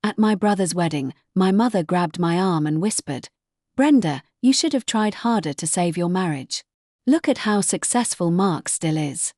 At my brother's wedding, my mother grabbed my arm and whispered, "Brenda, you should have tried harder to save your marriage. Look at how successful Mark still is."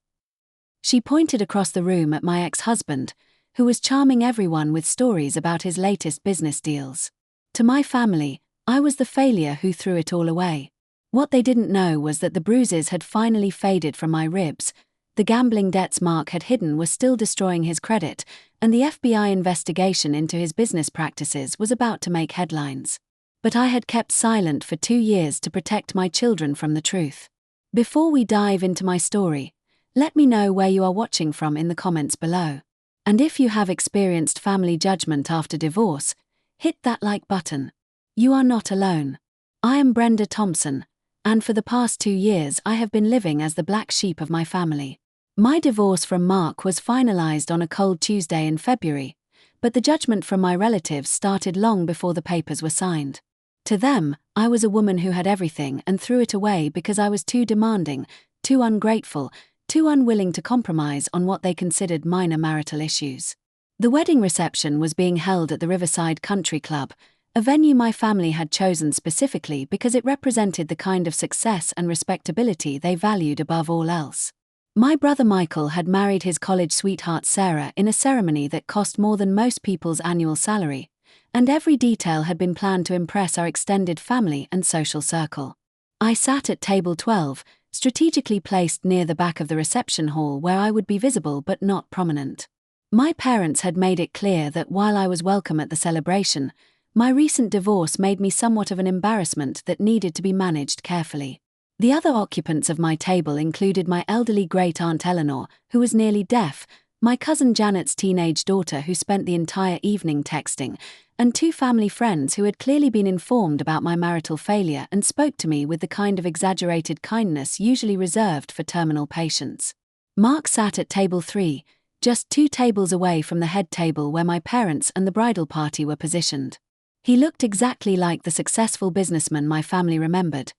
She pointed across the room at my ex-husband, who was charming everyone with stories about his latest business deals. To my family, I was the failure who threw it all away. What they didn't know was that the bruises had finally faded from my ribs, the gambling debts Mark had hidden were still destroying his credit, and the FBI investigation into his business practices was about to make headlines. But I had kept silent for 2 years to protect my children from the truth. Before we dive into my story, let me know where you are watching from in the comments below. And if you have experienced family judgment after divorce, hit that like button. You are not alone. I am Brenda Thompson, and for the past 2 years I have been living as the black sheep of my family. My divorce from Mark was finalized on a cold Tuesday in February, but the judgment from my relatives started long before the papers were signed. To them, I was a woman who had everything and threw it away because I was too demanding, too ungrateful, too unwilling to compromise on what they considered minor marital issues. The wedding reception was being held at the Riverside Country Club, a venue my family had chosen specifically because it represented the kind of success and respectability they valued above all else. My brother Michael had married his college sweetheart Sarah in a ceremony that cost more than most people's annual salary, and every detail had been planned to impress our extended family and social circle. I sat at table 12, strategically placed near the back of the reception hall where I would be visible but not prominent. My parents had made it clear that while I was welcome at the celebration, my recent divorce made me somewhat of an embarrassment that needed to be managed carefully. The other occupants of my table included my elderly great-aunt Eleanor, who was nearly deaf, my cousin Janet's teenage daughter who spent the entire evening texting, and 2 family friends who had clearly been informed about my marital failure and spoke to me with the kind of exaggerated kindness usually reserved for terminal patients. Mark sat at table 3, just 2 tables away from the head table where my parents and the bridal party were positioned. He looked exactly like the successful businessman my family remembered,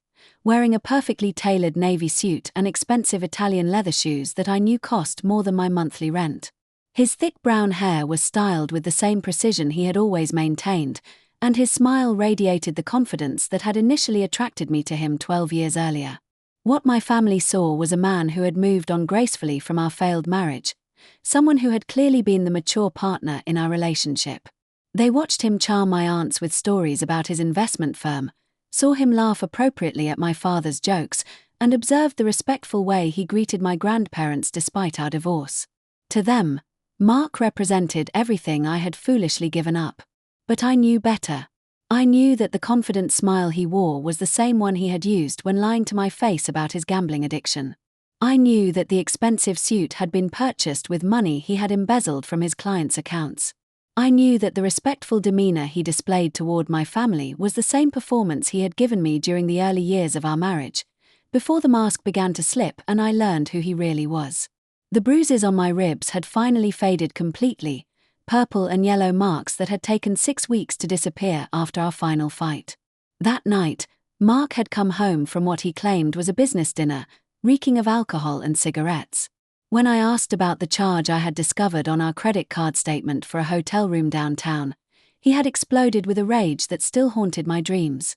wearing a perfectly tailored navy suit and expensive Italian leather shoes that I knew cost more than my monthly rent. His thick brown hair was styled with the same precision he had always maintained, and his smile radiated the confidence that had initially attracted me to him 12 years earlier. What my family saw was a man who had moved on gracefully from our failed marriage, someone who had clearly been the mature partner in our relationship. They watched him charm my aunts with stories about his investment firm, saw him laugh appropriately at my father's jokes, and observed the respectful way he greeted my grandparents despite our divorce. To them, Mark represented everything I had foolishly given up. But I knew better. I knew that the confident smile he wore was the same one he had used when lying to my face about his gambling addiction. I knew that the expensive suit had been purchased with money he had embezzled from his clients' accounts. I knew that the respectful demeanor he displayed toward my family was the same performance he had given me during the early years of our marriage, before the mask began to slip and I learned who he really was. The bruises on my ribs had finally faded completely, purple and yellow marks that had taken 6 weeks to disappear after our final fight. That night, Mark had come home from what he claimed was a business dinner, reeking of alcohol and cigarettes. When I asked about the charge I had discovered on our credit card statement for a hotel room downtown, he had exploded with a rage that still haunted my dreams.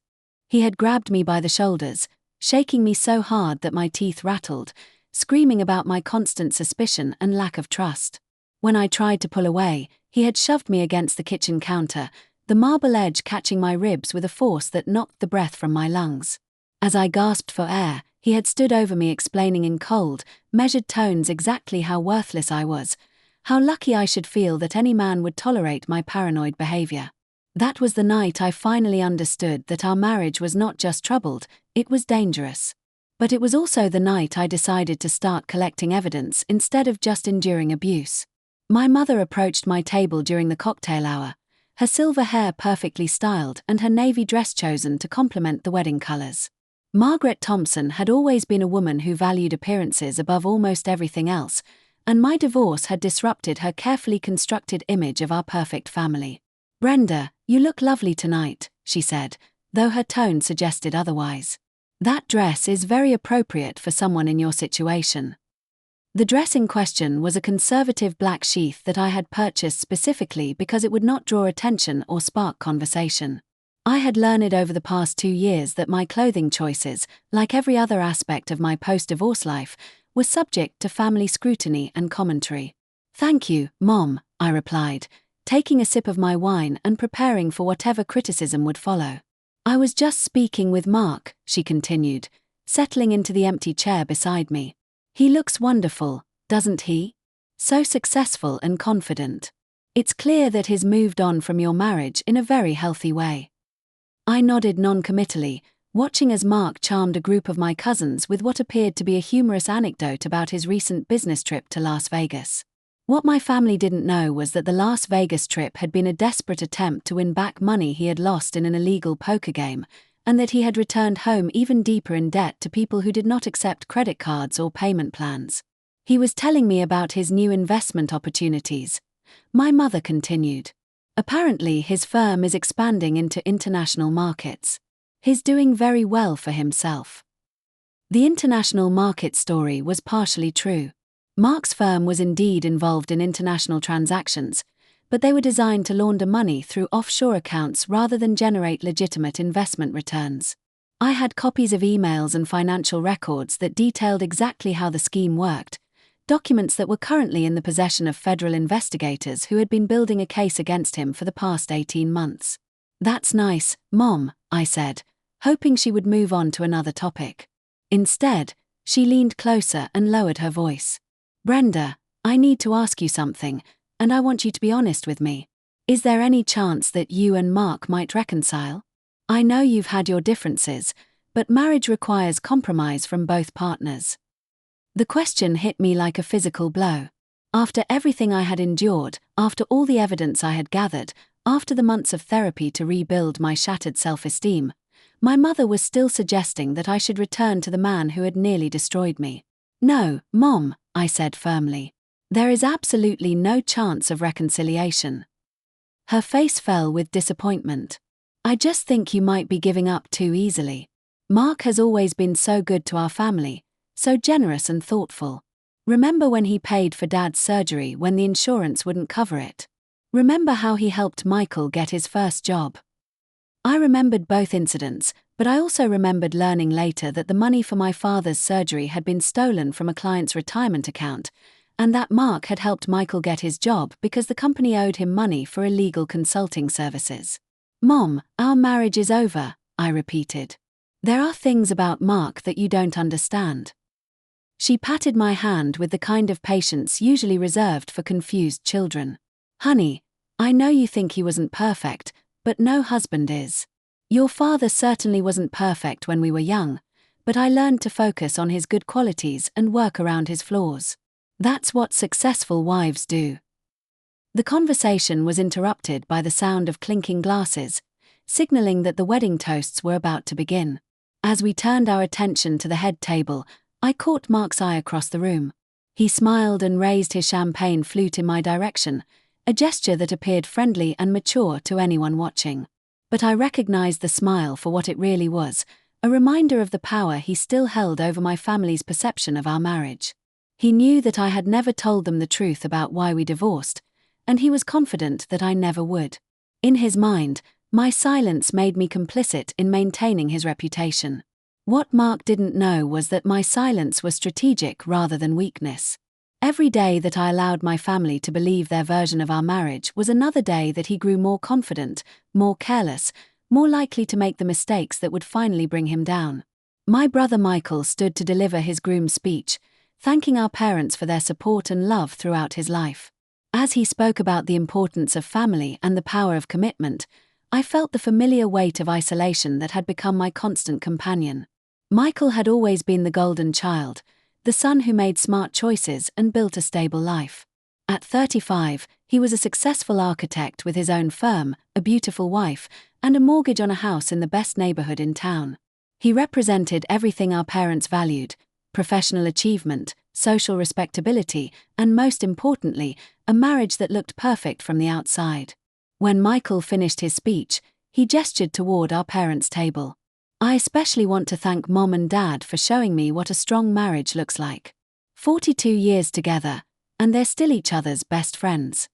He had grabbed me by the shoulders, shaking me so hard that my teeth rattled, screaming about my constant suspicion and lack of trust. When I tried to pull away, he had shoved me against the kitchen counter, the marble edge catching my ribs with a force that knocked the breath from my lungs. As I gasped for air, he had stood over me explaining in cold, measured tones exactly how worthless I was, how lucky I should feel that any man would tolerate my paranoid behavior. That was the night I finally understood that our marriage was not just troubled, it was dangerous. But it was also the night I decided to start collecting evidence instead of just enduring abuse. My mother approached my table during the cocktail hour, her silver hair perfectly styled and her navy dress chosen to complement the wedding colors. Margaret Thompson had always been a woman who valued appearances above almost everything else, and my divorce had disrupted her carefully constructed image of our perfect family. "Brenda, you look lovely tonight," she said, though her tone suggested otherwise. "That dress is very appropriate for someone in your situation." The dress in question was a conservative black sheath that I had purchased specifically because it would not draw attention or spark conversation. I had learned over the past 2 years that my clothing choices, like every other aspect of my post-divorce life, were subject to family scrutiny and commentary. "Thank you, Mom," I replied, taking a sip of my wine and preparing for whatever criticism would follow. "I was just speaking with Mark," she continued, settling into the empty chair beside me. "He looks wonderful, doesn't he? So successful and confident. It's clear that he's moved on from your marriage in a very healthy way." I nodded non-committally, watching as Mark charmed a group of my cousins with what appeared to be a humorous anecdote about his recent business trip to Las Vegas. What my family didn't know was that the Las Vegas trip had been a desperate attempt to win back money he had lost in an illegal poker game, and that he had returned home even deeper in debt to people who did not accept credit cards or payment plans. He was telling me about his new investment opportunities. My mother continued. Apparently, his firm is expanding into international markets. He's doing very well for himself. The international market story was partially true. Mark's firm was indeed involved in international transactions, but they were designed to launder money through offshore accounts rather than generate legitimate investment returns. I had copies of emails and financial records that detailed exactly how the scheme worked, documents that were currently in the possession of federal investigators who had been building a case against him for the past 18 months. "That's nice, Mom," I said, hoping she would move on to another topic. Instead, she leaned closer and lowered her voice. "Brenda, I need to ask you something, and I want you to be honest with me. Is there any chance that you and Mark might reconcile? I know you've had your differences, but marriage requires compromise from both partners." The question hit me like a physical blow. After everything I had endured, after all the evidence I had gathered, after the months of therapy to rebuild my shattered self-esteem, my mother was still suggesting that I should return to the man who had nearly destroyed me. "No, Mom," I said firmly. "There is absolutely no chance of reconciliation." Her face fell with disappointment. "I just think you might be giving up too easily. Mark has always been so good to our family, so generous and thoughtful. Remember when he paid for Dad's surgery when the insurance wouldn't cover it? Remember how he helped Michael get his first job?" I remembered both incidents, but I also remembered learning later that the money for my father's surgery had been stolen from a client's retirement account, and that Mark had helped Michael get his job because the company owed him money for illegal consulting services. "Mom, our marriage is over," I repeated. "There are things about Mark that you don't understand." She patted my hand with the kind of patience usually reserved for confused children. "Honey, I know you think he wasn't perfect, but no husband is. Your father certainly wasn't perfect when we were young, but I learned to focus on his good qualities and work around his flaws. That's what successful wives do." The conversation was interrupted by the sound of clinking glasses, signaling that the wedding toasts were about to begin. As we turned our attention to the head table, I caught Mark's eye across the room. He smiled and raised his champagne flute in my direction, a gesture that appeared friendly and mature to anyone watching. But I recognized the smile for what it really was, a reminder of the power he still held over my family's perception of our marriage. He knew that I had never told them the truth about why we divorced, and he was confident that I never would. In his mind, my silence made me complicit in maintaining his reputation. What Mark didn't know was that my silence was strategic rather than weakness. Every day that I allowed my family to believe their version of our marriage was another day that he grew more confident, more careless, more likely to make the mistakes that would finally bring him down. My brother Michael stood to deliver his groom's speech, thanking our parents for their support and love throughout his life. As he spoke about the importance of family and the power of commitment, I felt the familiar weight of isolation that had become my constant companion. Michael had always been the golden child, the son who made smart choices and built a stable life. At 35, he was a successful architect with his own firm, a beautiful wife, and a mortgage on a house in the best neighborhood in town. He represented everything our parents valued: professional achievement, social respectability, and most importantly, a marriage that looked perfect from the outside. When Michael finished his speech, he gestured toward our parents' table. "I especially want to thank Mom and Dad for showing me what a strong marriage looks like. 42 years together, and they're still each other's best friends."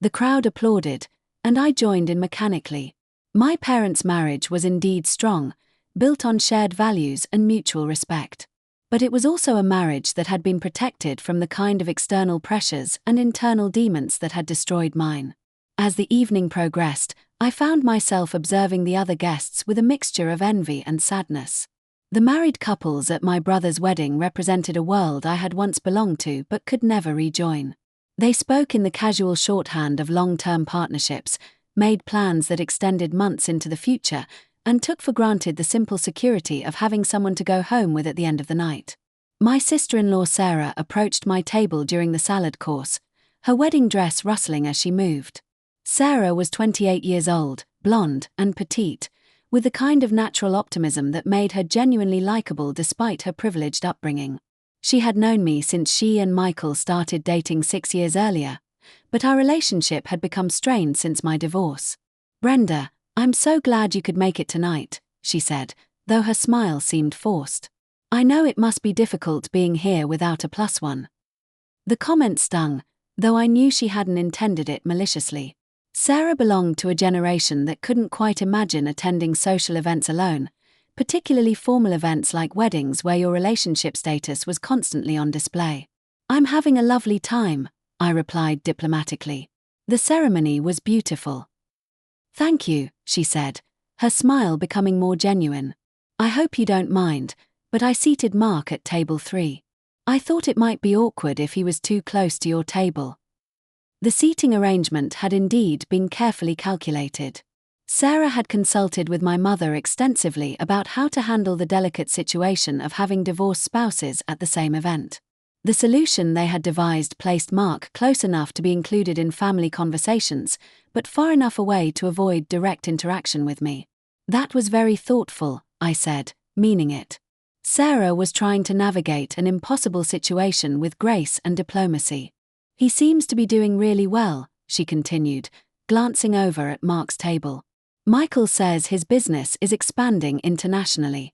The crowd applauded, and I joined in mechanically. My parents' marriage was indeed strong, built on shared values and mutual respect. But it was also a marriage that had been protected from the kind of external pressures and internal demons that had destroyed mine. As the evening progressed, I found myself observing the other guests with a mixture of envy and sadness. The married couples at my brother's wedding represented a world I had once belonged to but could never rejoin. They spoke in the casual shorthand of long-term partnerships, made plans that extended months into the future, and took for granted the simple security of having someone to go home with at the end of the night. My sister-in-law Sarah approached my table during the salad course, her wedding dress rustling as she moved. Sarah was 28 years old, blonde, and petite, with the kind of natural optimism that made her genuinely likable despite her privileged upbringing. She had known me since she and Michael started dating 6 years earlier, but our relationship had become strained since my divorce. "Brenda, I'm so glad you could make it tonight," she said, though her smile seemed forced. "I know it must be difficult being here without a plus one." The comment stung, though I knew she hadn't intended it maliciously. Sarah belonged to a generation that couldn't quite imagine attending social events alone, particularly formal events like weddings where your relationship status was constantly on display. "I'm having a lovely time," I replied diplomatically. "The ceremony was beautiful." "Thank you," she said, her smile becoming more genuine. "I hope you don't mind, but I seated Mark at table 3. I thought it might be awkward if he was too close to your table." The seating arrangement had indeed been carefully calculated. Sarah had consulted with my mother extensively about how to handle the delicate situation of having divorced spouses at the same event. The solution they had devised placed Mark close enough to be included in family conversations, but far enough away to avoid direct interaction with me. "That was very thoughtful," I said, meaning it. Sarah was trying to navigate an impossible situation with grace and diplomacy. "He seems to be doing really well," she continued, glancing over at Mark's table. "Michael says his business is expanding internationally."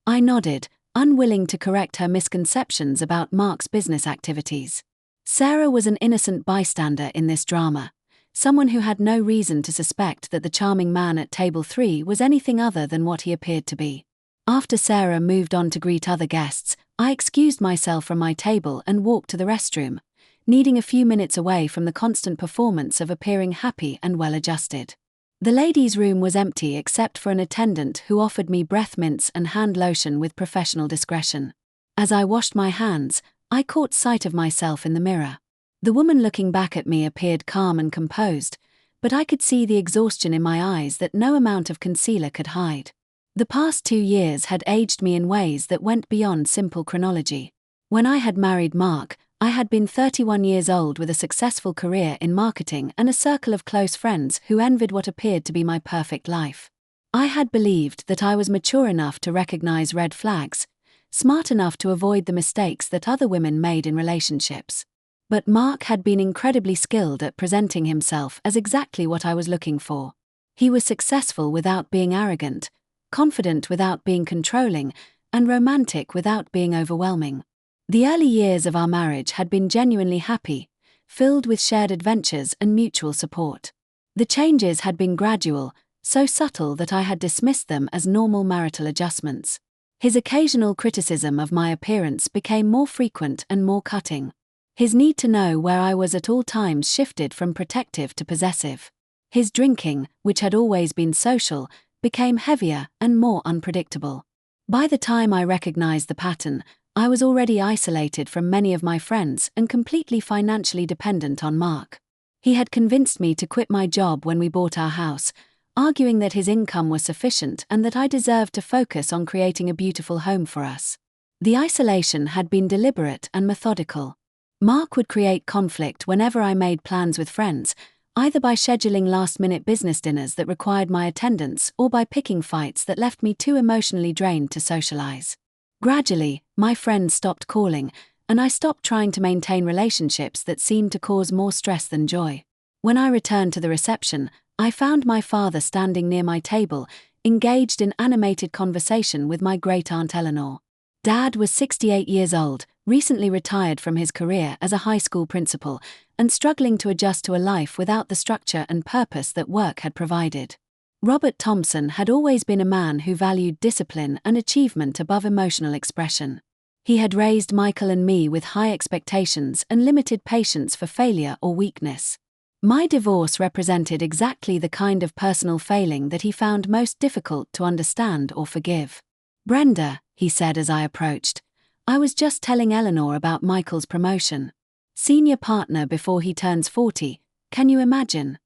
I nodded, unwilling to correct her misconceptions about Mark's business activities. Sarah was an innocent bystander in this drama, someone who had no reason to suspect that the charming man at table 3 was anything other than what he appeared to be. After Sarah moved on to greet other guests, I excused myself from my table and walked to the restroom, needing a few minutes away from the constant performance of appearing happy and well-adjusted. The ladies' room was empty except for an attendant who offered me breath mints and hand lotion with professional discretion. As I washed my hands, I caught sight of myself in the mirror. The woman looking back at me appeared calm and composed, but I could see the exhaustion in my eyes that no amount of concealer could hide. The past 2 years had aged me in ways that went beyond simple chronology. When I had married Mark, I had been 31 years old with a successful career in marketing and a circle of close friends who envied what appeared to be my perfect life. I had believed that I was mature enough to recognize red flags, smart enough to avoid the mistakes that other women made in relationships. But Mark had been incredibly skilled at presenting himself as exactly what I was looking for. He was successful without being arrogant, confident without being controlling, and romantic without being overwhelming. The early years of our marriage had been genuinely happy, filled with shared adventures and mutual support. The changes had been gradual, so subtle that I had dismissed them as normal marital adjustments. His occasional criticism of my appearance became more frequent and more cutting. His need to know where I was at all times shifted from protective to possessive. His drinking, which had always been social, became heavier and more unpredictable. By the time I recognized the pattern, I was already isolated from many of my friends and completely financially dependent on Mark. He had convinced me to quit my job when we bought our house, arguing that his income was sufficient and that I deserved to focus on creating a beautiful home for us. The isolation had been deliberate and methodical. Mark would create conflict whenever I made plans with friends, either by scheduling last-minute business dinners that required my attendance or by picking fights that left me too emotionally drained to socialize. Gradually, my friends stopped calling, and I stopped trying to maintain relationships that seemed to cause more stress than joy. When I returned to the reception, I found my father standing near my table, engaged in animated conversation with my great-aunt Eleanor. Dad was 68 years old, recently retired from his career as a high school principal and struggling to adjust to a life without the structure and purpose that work had provided. Robert Thompson had always been a man who valued discipline and achievement above emotional expression. He had raised Michael and me with high expectations and limited patience for failure or weakness. My divorce represented exactly the kind of personal failing that he found most difficult to understand or forgive. "Brenda," he said as I approached, "I was just telling Eleanor about Michael's promotion. Senior partner before he turns 40, can you imagine?"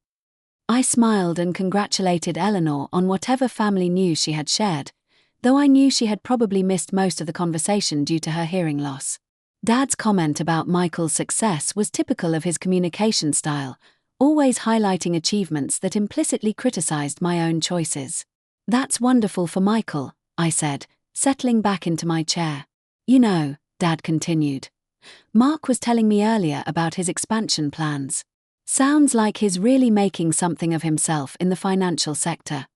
I smiled and congratulated Eleanor on whatever family news she had shared, though I knew she had probably missed most of the conversation due to her hearing loss. Dad's comment about Michael's success was typical of his communication style, always highlighting achievements that implicitly criticized my own choices. "That's wonderful for Michael," I said, settling back into my chair. "You know," Dad continued, "Mark was telling me earlier about his expansion plans. Sounds like he's really making something of himself in the financial sector."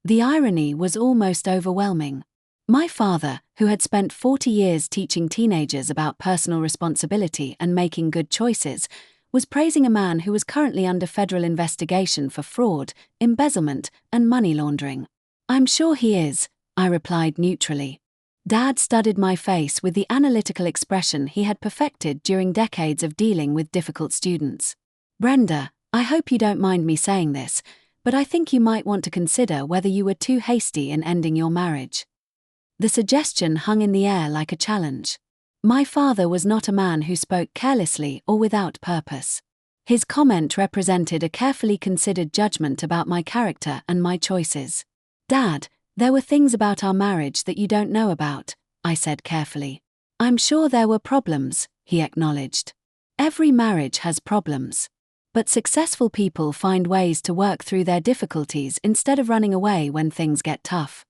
The irony was almost overwhelming. My father, who had spent 40 years teaching teenagers about personal responsibility and making good choices, was praising a man who was currently under federal investigation for fraud, embezzlement, and money laundering. "I'm sure he is," I replied neutrally. Dad studied my face with the analytical expression he had perfected during decades of dealing with difficult students. "Brenda, I hope you don't mind me saying this, but I think you might want to consider whether you were too hasty in ending your marriage." The suggestion hung in the air like a challenge. My father was not a man who spoke carelessly or without purpose. His comment represented a carefully considered judgment about my character and my choices. "Dad, there were things about our marriage that you don't know about," I said carefully. "I'm sure there were problems," he acknowledged. "Every marriage has problems. But successful people find ways to work through their difficulties instead of running away when things get tough."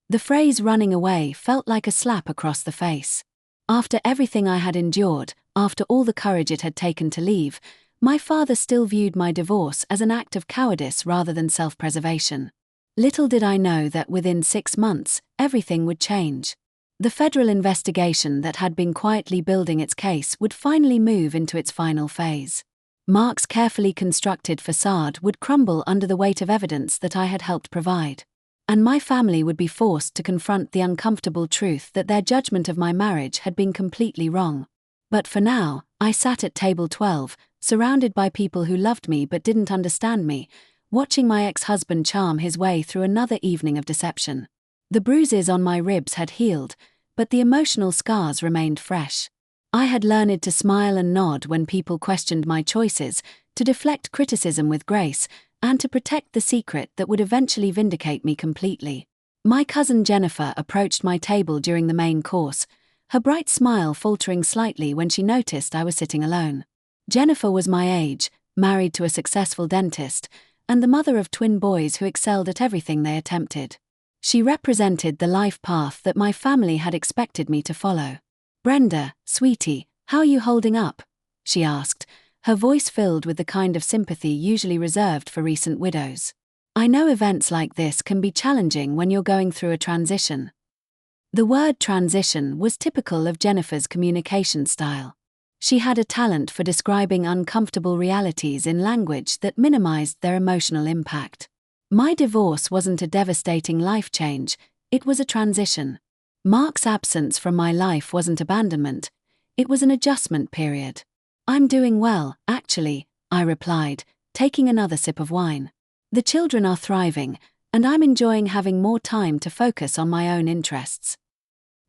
The phrase "running away" felt like a slap across the face. After everything I had endured, after all the courage it had taken to leave, my father still viewed my divorce as an act of cowardice rather than self-preservation. Little did I know that within 6 months, everything would change. The federal investigation that had been quietly building its case would finally move into its final phase. Mark's carefully constructed facade would crumble under the weight of evidence that I had helped provide. And my family would be forced to confront the uncomfortable truth that their judgment of my marriage had been completely wrong. But for now, I sat at table 12, surrounded by people who loved me but didn't understand me, watching my ex-husband charm his way through another evening of deception. The bruises on my ribs had healed, but the emotional scars remained fresh. I had learned to smile and nod when people questioned my choices, to deflect criticism with grace, and to protect the secret that would eventually vindicate me completely. My cousin Jennifer approached my table during the main course, her bright smile faltering slightly when she noticed I was sitting alone. Jennifer was my age, married to a successful dentist, and the mother of twin boys who excelled at everything they attempted. She represented the life path that my family had expected me to follow. "Brenda, sweetie, how are you holding up?" she asked, her voice filled with the kind of sympathy usually reserved for recent widows. "I know events like this can be challenging when you're going through a transition." The word transition was typical of Jennifer's communication style. She had a talent for describing uncomfortable realities in language that minimized their emotional impact. My divorce wasn't a devastating life change, it was a transition. Mark's absence from my life wasn't abandonment, it was an adjustment period. "I'm doing well, actually," I replied, taking another sip of wine. "The children are thriving, and I'm enjoying having more time to focus on my own interests."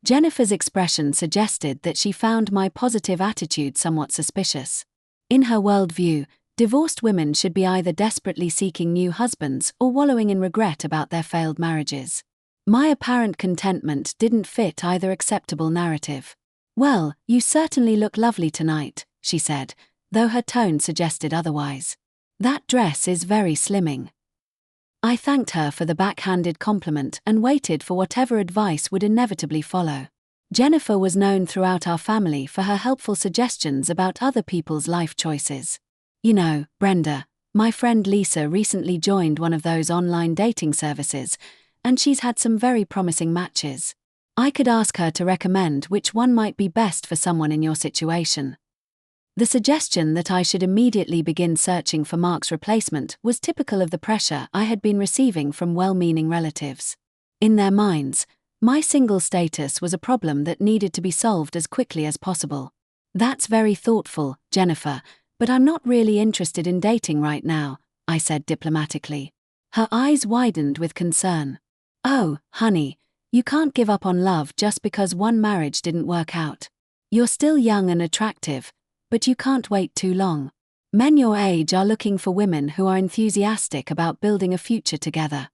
Jennifer's expression suggested that she found my positive attitude somewhat suspicious. In her worldview, divorced women should be either desperately seeking new husbands or wallowing in regret about their failed marriages. My apparent contentment didn't fit either acceptable narrative. "Well, you certainly look lovely tonight," she said, though her tone suggested otherwise. "That dress is very slimming." I thanked her for the backhanded compliment and waited for whatever advice would inevitably follow. Jennifer was known throughout our family for her helpful suggestions about other people's life choices. "You know, Brenda, my friend Lisa recently joined one of those online dating services, and she's had some very promising matches. I could ask her to recommend which one might be best for someone in your situation. The suggestion that I should immediately begin searching for Mark's replacement was typical of the pressure I had been receiving from well-meaning relatives. In their minds, my single status was a problem that needed to be solved as quickly as possible. That's very thoughtful, Jennifer, but I'm not really interested in dating right now, I said diplomatically. Her eyes widened with concern. Oh, honey, you can't give up on love just because one marriage didn't work out. You're still young and attractive, but you can't wait too long. Men your age are looking for women who are enthusiastic about building a future together.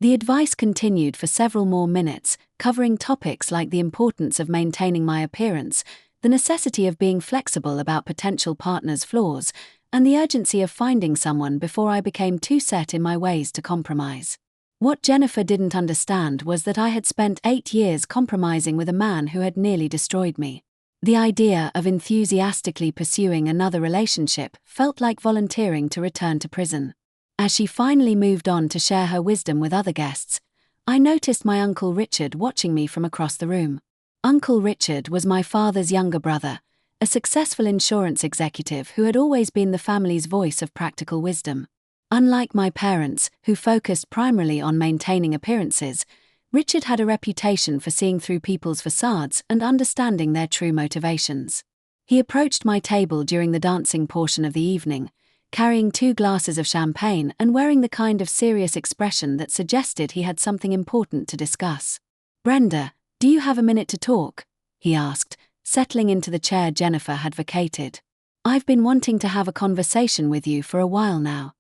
The advice continued for several more minutes, covering topics like the importance of maintaining my appearance, the necessity of being flexible about potential partners' flaws, and the urgency of finding someone before I became too set in my ways to compromise. What Jennifer didn't understand was that I had spent 8 years compromising with a man who had nearly destroyed me. The idea of enthusiastically pursuing another relationship felt like volunteering to return to prison. As she finally moved on to share her wisdom with other guests, I noticed my Uncle Richard watching me from across the room. Uncle Richard was my father's younger brother, a successful insurance executive who had always been the family's voice of practical wisdom. Unlike my parents, who focused primarily on maintaining appearances, Richard had a reputation for seeing through people's facades and understanding their true motivations. He approached my table during the dancing portion of the evening, carrying 2 glasses of champagne and wearing the kind of serious expression that suggested he had something important to discuss. "Brenda, do you have a minute to talk?" he asked, settling into the chair Jennifer had vacated. "I've been wanting to have a conversation with you for a while now."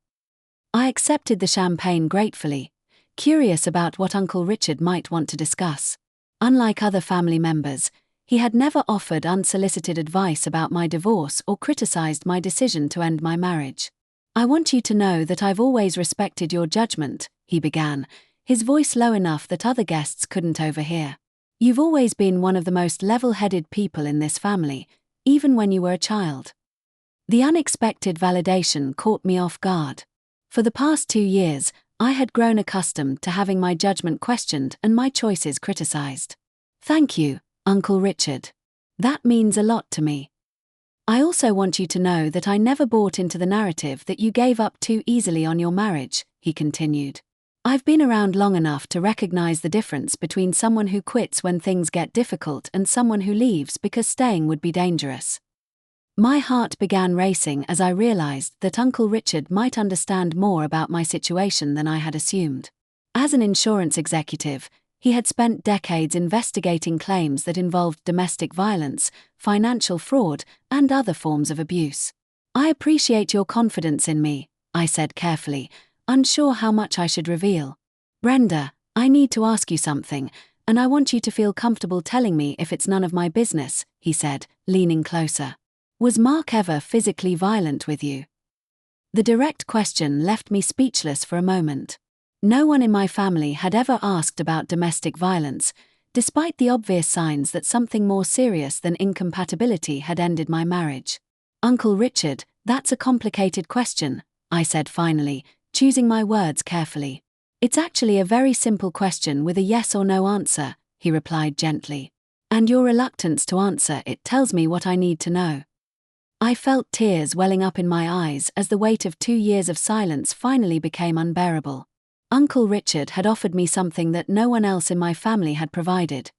I accepted the champagne gratefully, curious about what Uncle Richard might want to discuss. Unlike other family members, he had never offered unsolicited advice about my divorce or criticized my decision to end my marriage. "I want you to know that I've always respected your judgment," he began, his voice low enough that other guests couldn't overhear. "You've always been one of the most level-headed people in this family, even when you were a child." The unexpected validation caught me off guard. For the past 2 years, I had grown accustomed to having my judgment questioned and my choices criticized. "Thank you, Uncle Richard. That means a lot to me. I also want you to know that I never bought into the narrative that you gave up too easily on your marriage," he continued. "I've been around long enough to recognize the difference between someone who quits when things get difficult and someone who leaves because staying would be dangerous." My heart began racing as I realized that Uncle Richard might understand more about my situation than I had assumed. As an insurance executive, he had spent decades investigating claims that involved domestic violence, financial fraud, and other forms of abuse. "I appreciate your confidence in me," I said carefully, unsure how much I should reveal. "Brenda, I need to ask you something, and I want you to feel comfortable telling me if it's none of my business," he said, leaning closer. "Was Mark ever physically violent with you?" The direct question left me speechless for a moment. No one in my family had ever asked about domestic violence, despite the obvious signs that something more serious than incompatibility had ended my marriage. "Uncle Richard, that's a complicated question," I said finally, choosing my words carefully. "It's actually a very simple question with a yes or no answer," he replied gently. "And your reluctance to answer it tells me what I need to know." I felt tears welling up in my eyes as the weight of 2 years of silence finally became unbearable. Uncle Richard had offered me something that no one else in my family had provided: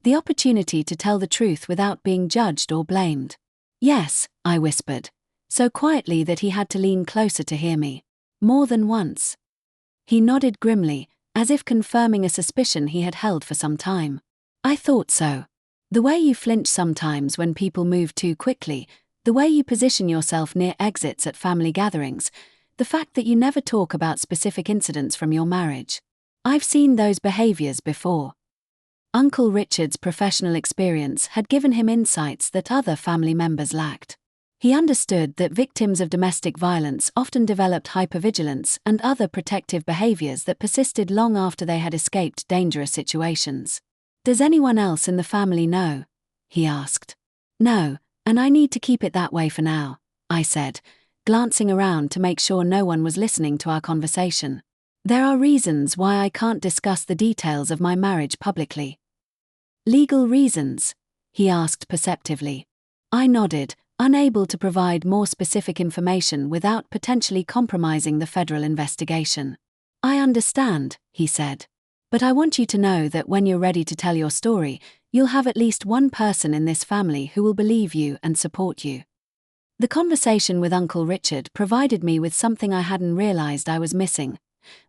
the opportunity to tell the truth without being judged or blamed. "Yes," I whispered, so quietly that he had to lean closer to hear me. "More than once." He nodded grimly, as if confirming a suspicion he had held for some time. "I thought so. The way you flinch sometimes when people move too quickly, the way you position yourself near exits at family gatherings, the fact that you never talk about specific incidents from your marriage. I've seen those behaviors before." Uncle Richard's professional experience had given him insights that other family members lacked. He understood that victims of domestic violence often developed hypervigilance and other protective behaviors that persisted long after they had escaped dangerous situations. "Does anyone else in the family know?" he asked. "No, and I need to keep it that way for now," I said, glancing around to make sure no one was listening to our conversation. "There are reasons why I can't discuss the details of my marriage publicly." Legal reasons? He asked perceptively. I nodded, unable to provide more specific information without potentially compromising the federal investigation. I understand, he said. But I want you to know that when you're ready to tell your story, you'll have at least one person in this family who will believe you and support you. The conversation with Uncle Richard provided me with something I hadn't realized I was missing: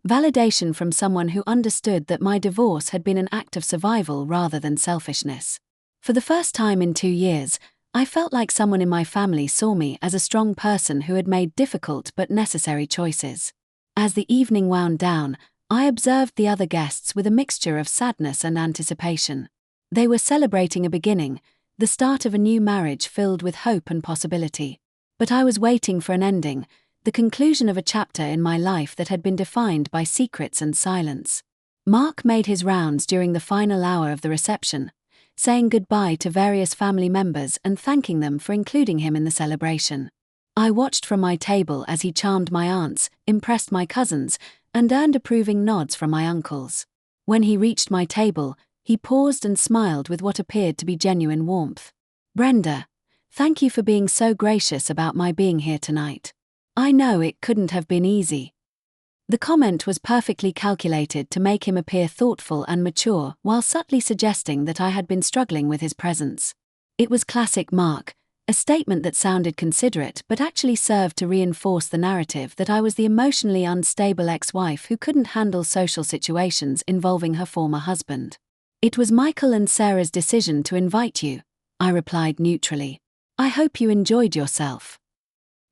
validation from someone who understood that my divorce had been an act of survival rather than selfishness. For the first time in 2 years, I felt like someone in my family saw me as a strong person who had made difficult but necessary choices. As the evening wound down, I observed the other guests with a mixture of sadness and anticipation. They were celebrating a beginning, the start of a new marriage filled with hope and possibility. But I was waiting for an ending, the conclusion of a chapter in my life that had been defined by secrets and silence. Mark made his rounds during the final hour of the reception, saying goodbye to various family members and thanking them for including him in the celebration. I watched from my table as he charmed my aunts, impressed my cousins, and earned approving nods from my uncles. When he reached my table, he paused and smiled with what appeared to be genuine warmth. Brenda, thank you for being so gracious about my being here tonight. I know it couldn't have been easy. The comment was perfectly calculated to make him appear thoughtful and mature while subtly suggesting that I had been struggling with his presence. It was classic Mark, a statement that sounded considerate but actually served to reinforce the narrative that I was the emotionally unstable ex-wife who couldn't handle social situations involving her former husband. It was Michael and Sarah's decision to invite you, I replied neutrally. I hope you enjoyed yourself.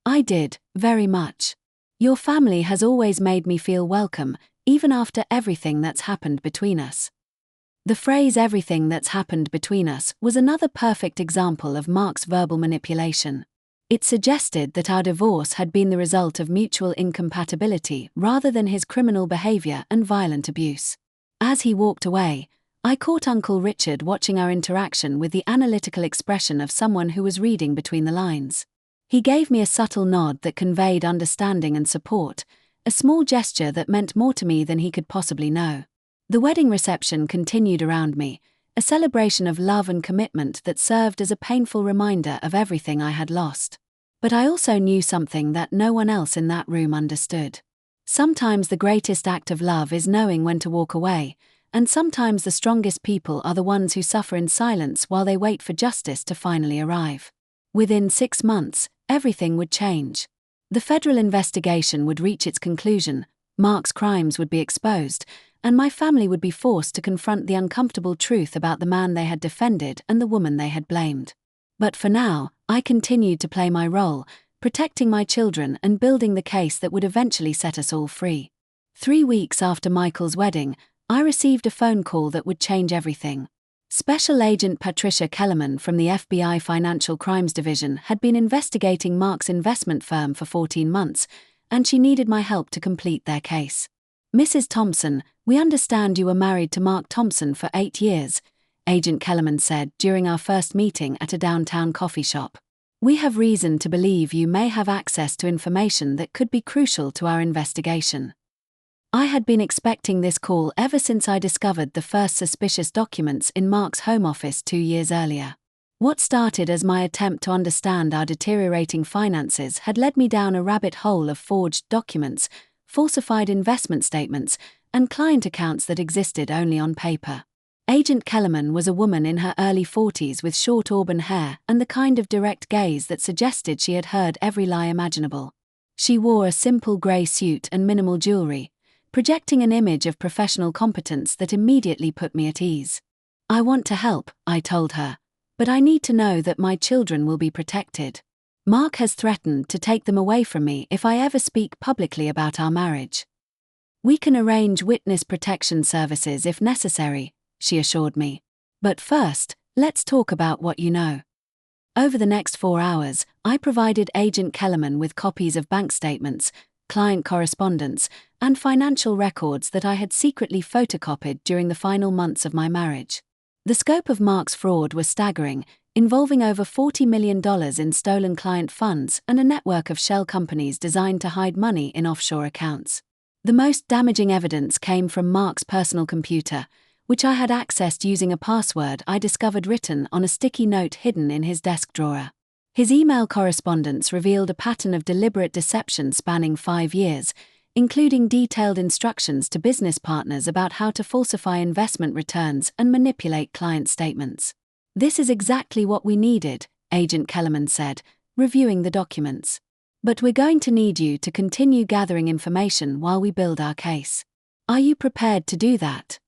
I did, very much. Your family has always made me feel welcome, even after everything that's happened between us. The phrase "everything that's happened between us" was another perfect example of Mark's verbal manipulation. It suggested that our divorce had been the result of mutual incompatibility rather than his criminal behavior and violent abuse. As he walked away, I caught Uncle Richard watching our interaction with the analytical expression of someone who was reading between the lines. He gave me a subtle nod that conveyed understanding and support, a small gesture that meant more to me than he could possibly know. The wedding reception continued around me, a celebration of love and commitment that served as a painful reminder of everything I had lost. But I also knew something that no one else in that room understood. Sometimes the greatest act of love is knowing when to walk away, and sometimes the strongest people are the ones who suffer in silence while they wait for justice to finally arrive. Within 6 months, everything would change. The federal investigation would reach its conclusion, Mark's crimes would be exposed, and my family would be forced to confront the uncomfortable truth about the man they had defended and the woman they had blamed. But for now, I continued to play my role, protecting my children and building the case that would eventually set us all free. 3 weeks after Michael's wedding, I received a phone call that would change everything. Special Agent Patricia Kellerman from the FBI Financial Crimes Division had been investigating Mark's investment firm for 14 months, and she needed my help to complete their case. Mrs. Thompson, we understand you were married to Mark Thompson for 8 years, Agent Kellerman said during our first meeting at a downtown coffee shop. We have reason to believe you may have access to information that could be crucial to our investigation. I had been expecting this call ever since I discovered the first suspicious documents in Mark's home office 2 years earlier. What started as my attempt to understand our deteriorating finances had led me down a rabbit hole of forged documents, falsified investment statements, and client accounts that existed only on paper. Agent Kellerman was a woman in her early 40s with short auburn hair and the kind of direct gaze that suggested she had heard every lie imaginable. She wore a simple grey suit and minimal jewelry, projecting an image of professional competence that immediately put me at ease. I want to help, I told her, but I need to know that my children will be protected. Mark has threatened to take them away from me if I ever speak publicly about our marriage. We can arrange witness protection services if necessary, she assured me. But first, let's talk about what you know. Over the next 4 hours, I provided Agent Kellerman with copies of bank statements, client correspondence, and financial records that I had secretly photocopied during the final months of my marriage. The scope of Mark's fraud was staggering, involving over $40 million in stolen client funds and a network of shell companies designed to hide money in offshore accounts. The most damaging evidence came from Mark's personal computer, which I had accessed using a password I discovered written on a sticky note hidden in his desk drawer. His email correspondence revealed a pattern of deliberate deception spanning 5 years, including detailed instructions to business partners about how to falsify investment returns and manipulate client statements. "This is exactly what we needed," Agent Kellerman said, reviewing the documents. "But we're going to need you to continue gathering information while we build our case. Are you prepared to do that?"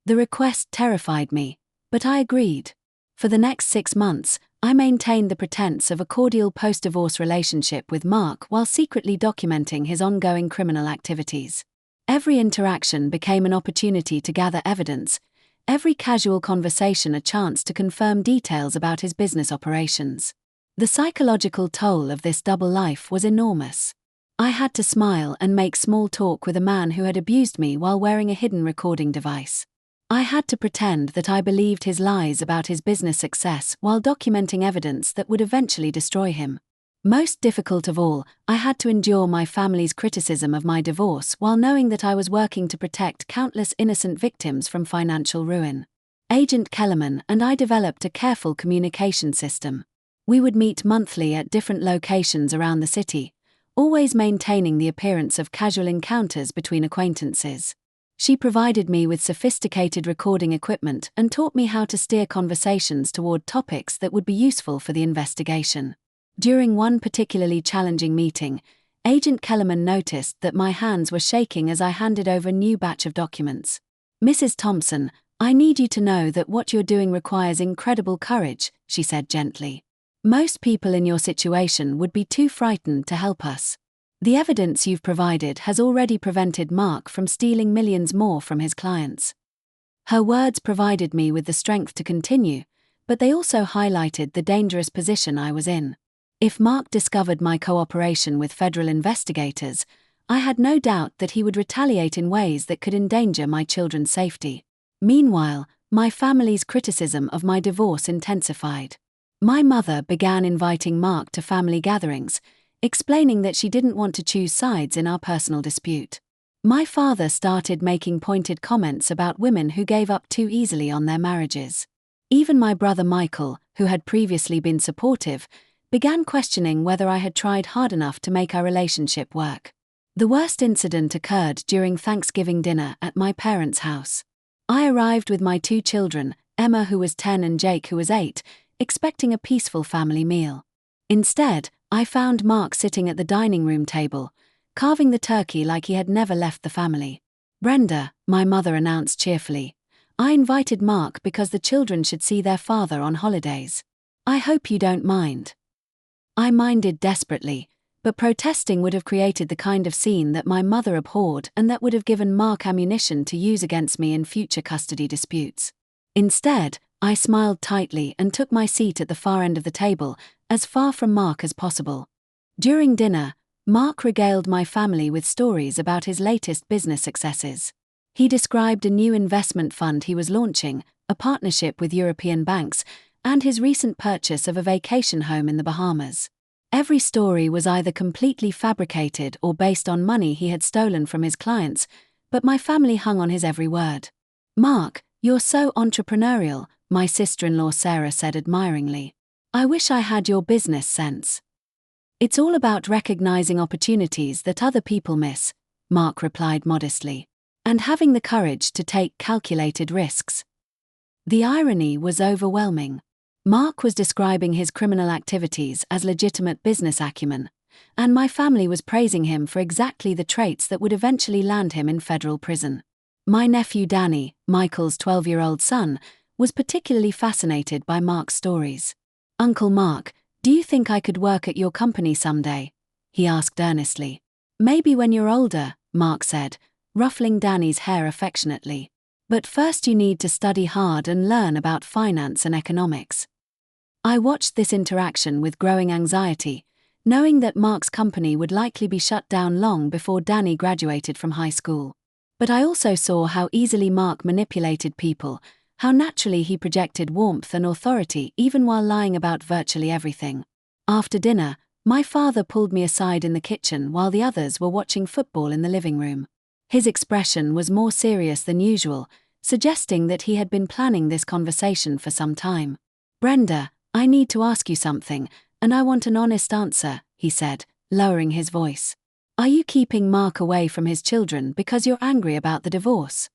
The request terrified me, but I agreed. For the next 6 months, I maintained the pretense of a cordial post-divorce relationship with Mark while secretly documenting his ongoing criminal activities. Every interaction became an opportunity to gather evidence, every casual conversation a chance to confirm details about his business operations. The psychological toll of this double life was enormous. I had to smile and make small talk with a man who had abused me while wearing a hidden recording device. I had to pretend that I believed his lies about his business success while documenting evidence that would eventually destroy him. Most difficult of all, I had to endure my family's criticism of my divorce while knowing that I was working to protect countless innocent victims from financial ruin. Agent Kellerman and I developed a careful communication system. We would meet monthly at different locations around the city, always maintaining the appearance of casual encounters between acquaintances. She provided me with sophisticated recording equipment and taught me how to steer conversations toward topics that would be useful for the investigation. During one particularly challenging meeting, Agent Kellerman noticed that my hands were shaking as I handed over a new batch of documents. "Mrs. Thompson, I need you to know that what you're doing requires incredible courage," she said gently. "Most people in your situation would be too frightened to help us. The evidence you've provided has already prevented Mark from stealing millions more from his clients." Her words provided me with the strength to continue, but they also highlighted the dangerous position I was in. If Mark discovered my cooperation with federal investigators, I had no doubt that he would retaliate in ways that could endanger my children's safety. Meanwhile, my family's criticism of my divorce intensified. My mother began inviting Mark to family gatherings, explaining that she didn't want to choose sides in our personal dispute. My father started making pointed comments about women who gave up too easily on their marriages. Even my brother Michael, who had previously been supportive, began questioning whether I had tried hard enough to make our relationship work. The worst incident occurred during Thanksgiving dinner at my parents' house. I arrived with my 2 children, Emma who was 10 and Jake who was 8, expecting a peaceful family meal. Instead, I found Mark sitting at the dining room table, carving the turkey like he had never left the family. "Brenda," my mother announced cheerfully, "I invited Mark because the children should see their father on holidays. I hope you don't mind." I minded desperately, but protesting would have created the kind of scene that my mother abhorred and that would have given Mark ammunition to use against me in future custody disputes. Instead, I smiled tightly and took my seat at the far end of the table, as far from Mark as possible. During dinner, Mark regaled my family with stories about his latest business successes. He described a new investment fund he was launching, a partnership with European banks, and his recent purchase of a vacation home in the Bahamas. Every story was either completely fabricated or based on money he had stolen from his clients, but my family hung on his every word. "Mark, you're so entrepreneurial," my sister-in-law Sarah said admiringly. "I wish I had your business sense." "It's all about recognizing opportunities that other people miss," Mark replied modestly, "and having the courage to take calculated risks." The irony was overwhelming. Mark was describing his criminal activities as legitimate business acumen, and my family was praising him for exactly the traits that would eventually land him in federal prison. My nephew Danny, Michael's 12-year-old son, was particularly fascinated by Mark's stories. "Uncle Mark, do you think I could work at your company someday?" he asked earnestly. "Maybe when you're older," Mark said, ruffling Danny's hair affectionately. "But first you need to study hard and learn about finance and economics." I watched this interaction with growing anxiety, knowing that Mark's company would likely be shut down long before Danny graduated from high school. But I also saw how easily Mark manipulated people, how naturally he projected warmth and authority even while lying about virtually everything. After dinner, my father pulled me aside in the kitchen while the others were watching football in the living room. His expression was more serious than usual, suggesting that he had been planning this conversation for some time. "Brenda, I need to ask you something, and I want an honest answer," he said, lowering his voice. "Are you keeping Mark away from his children because you're angry about the divorce?"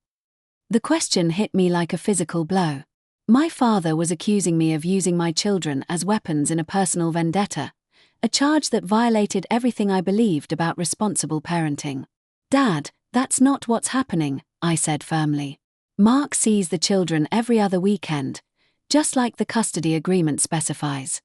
The question hit me like a physical blow. My father was accusing me of using my children as weapons in a personal vendetta, a charge that violated everything I believed about responsible parenting. "Dad, that's not what's happening," I said firmly. "Mark sees the children every other weekend, just like the custody agreement specifies.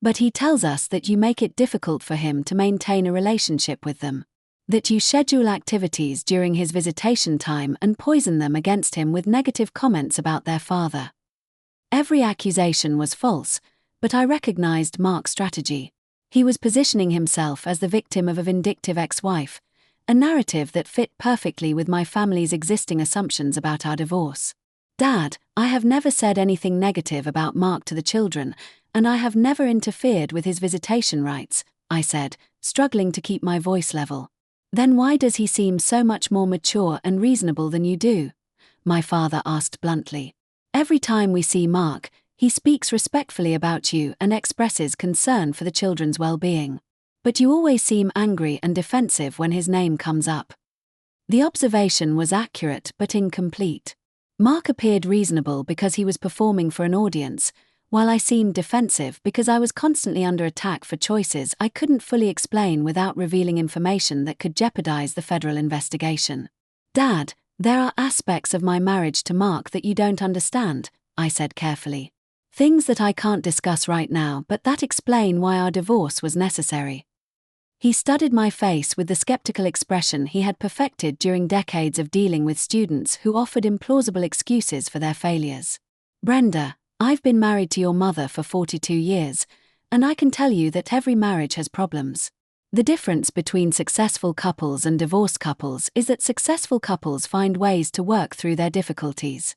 But he tells us that you make it difficult for him to maintain a relationship with them, that you schedule activities during his visitation time and poison them against him with negative comments about their father." Every accusation was false, but I recognized Mark's strategy. He was positioning himself as the victim of a vindictive ex-wife, a narrative that fit perfectly with my family's existing assumptions about our divorce. "Dad, I have never said anything negative about Mark to the children, and I have never interfered with his visitation rights," I said, struggling to keep my voice level. "Then why does he seem so much more mature and reasonable than you do?" my father asked bluntly. "Every time we see Mark, he speaks respectfully about you and expresses concern for the children's well-being. But you always seem angry and defensive when his name comes up." The observation was accurate but incomplete. Mark appeared reasonable because he was performing for an audience, while I seemed defensive because I was constantly under attack for choices I couldn't fully explain without revealing information that could jeopardize the federal investigation. "Dad, there are aspects of my marriage to Mark that you don't understand," I said carefully. "Things that I can't discuss right now, but that explain why our divorce was necessary." He studied my face with the skeptical expression he had perfected during decades of dealing with students who offered implausible excuses for their failures. "Brenda, I've been married to your mother for 42 years, and I can tell you that every marriage has problems. The difference between successful couples and divorced couples is that successful couples find ways to work through their difficulties."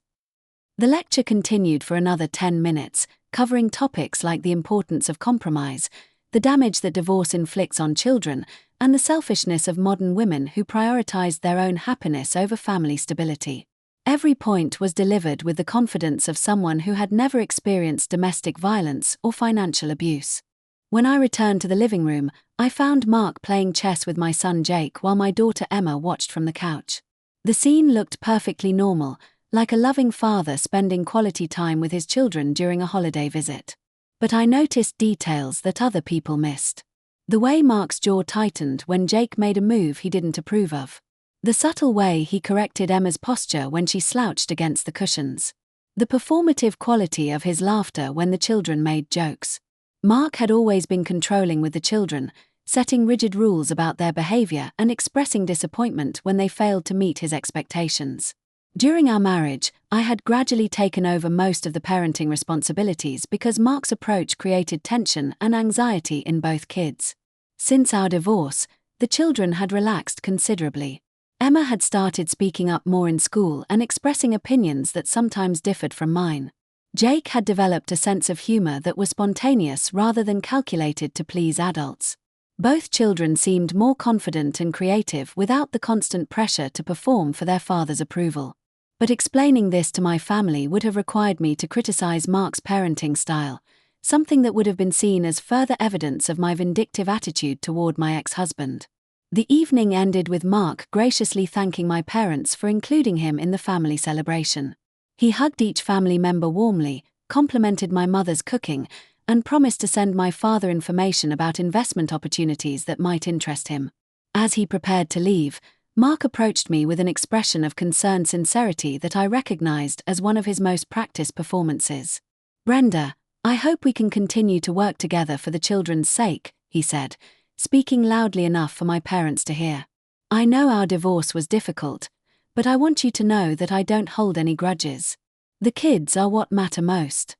The lecture continued for another 10 minutes, covering topics like the importance of compromise, the damage that divorce inflicts on children, and the selfishness of modern women who prioritized their own happiness over family stability. Every point was delivered with the confidence of someone who had never experienced domestic violence or financial abuse. When I returned to the living room, I found Mark playing chess with my son Jake while my daughter Emma watched from the couch. The scene looked perfectly normal, like a loving father spending quality time with his children during a holiday visit. But I noticed details that other people missed. The way Mark's jaw tightened when Jake made a move he didn't approve of. The subtle way he corrected Emma's posture when she slouched against the cushions. The performative quality of his laughter when the children made jokes. Mark had always been controlling with the children, setting rigid rules about their behavior and expressing disappointment when they failed to meet his expectations. During our marriage, I had gradually taken over most of the parenting responsibilities because Mark's approach created tension and anxiety in both kids. Since our divorce, the children had relaxed considerably. Emma had started speaking up more in school and expressing opinions that sometimes differed from mine. Jake had developed a sense of humor that was spontaneous rather than calculated to please adults. Both children seemed more confident and creative without the constant pressure to perform for their father's approval. But explaining this to my family would have required me to criticize Mark's parenting style, something that would have been seen as further evidence of my vindictive attitude toward my ex-husband. The evening ended with Mark graciously thanking my parents for including him in the family celebration. He hugged each family member warmly, complimented my mother's cooking, and promised to send my father information about investment opportunities that might interest him. As he prepared to leave, Mark approached me with an expression of concerned sincerity that I recognized as one of his most practiced performances. "Brenda, I hope we can continue to work together for the children's sake," he said, speaking loudly enough for my parents to hear. "I know our divorce was difficult, but I want you to know that I don't hold any grudges. The kids are what matter most."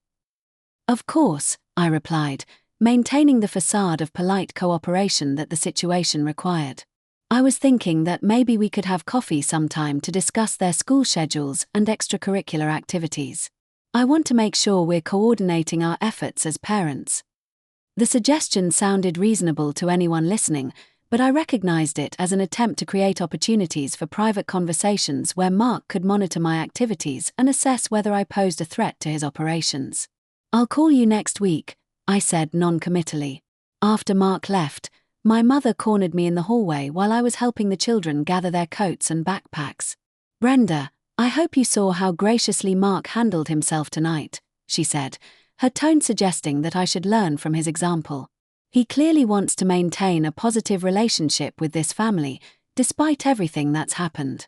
"Of course," I replied, maintaining the facade of polite cooperation that the situation required. I was thinking that maybe we could have coffee sometime to discuss their school schedules and extracurricular activities. I want to make sure we're coordinating our efforts as parents. The suggestion sounded reasonable to anyone listening, but I recognized it as an attempt to create opportunities for private conversations where Mark could monitor my activities and assess whether I posed a threat to his operations. "I'll call you next week," I said non-committally. After Mark left, my mother cornered me in the hallway while I was helping the children gather their coats and backpacks. "Brenda, I hope you saw how graciously Mark handled himself tonight," she said, her tone suggesting that I should learn from his example. "He clearly wants to maintain a positive relationship with this family, despite everything that's happened."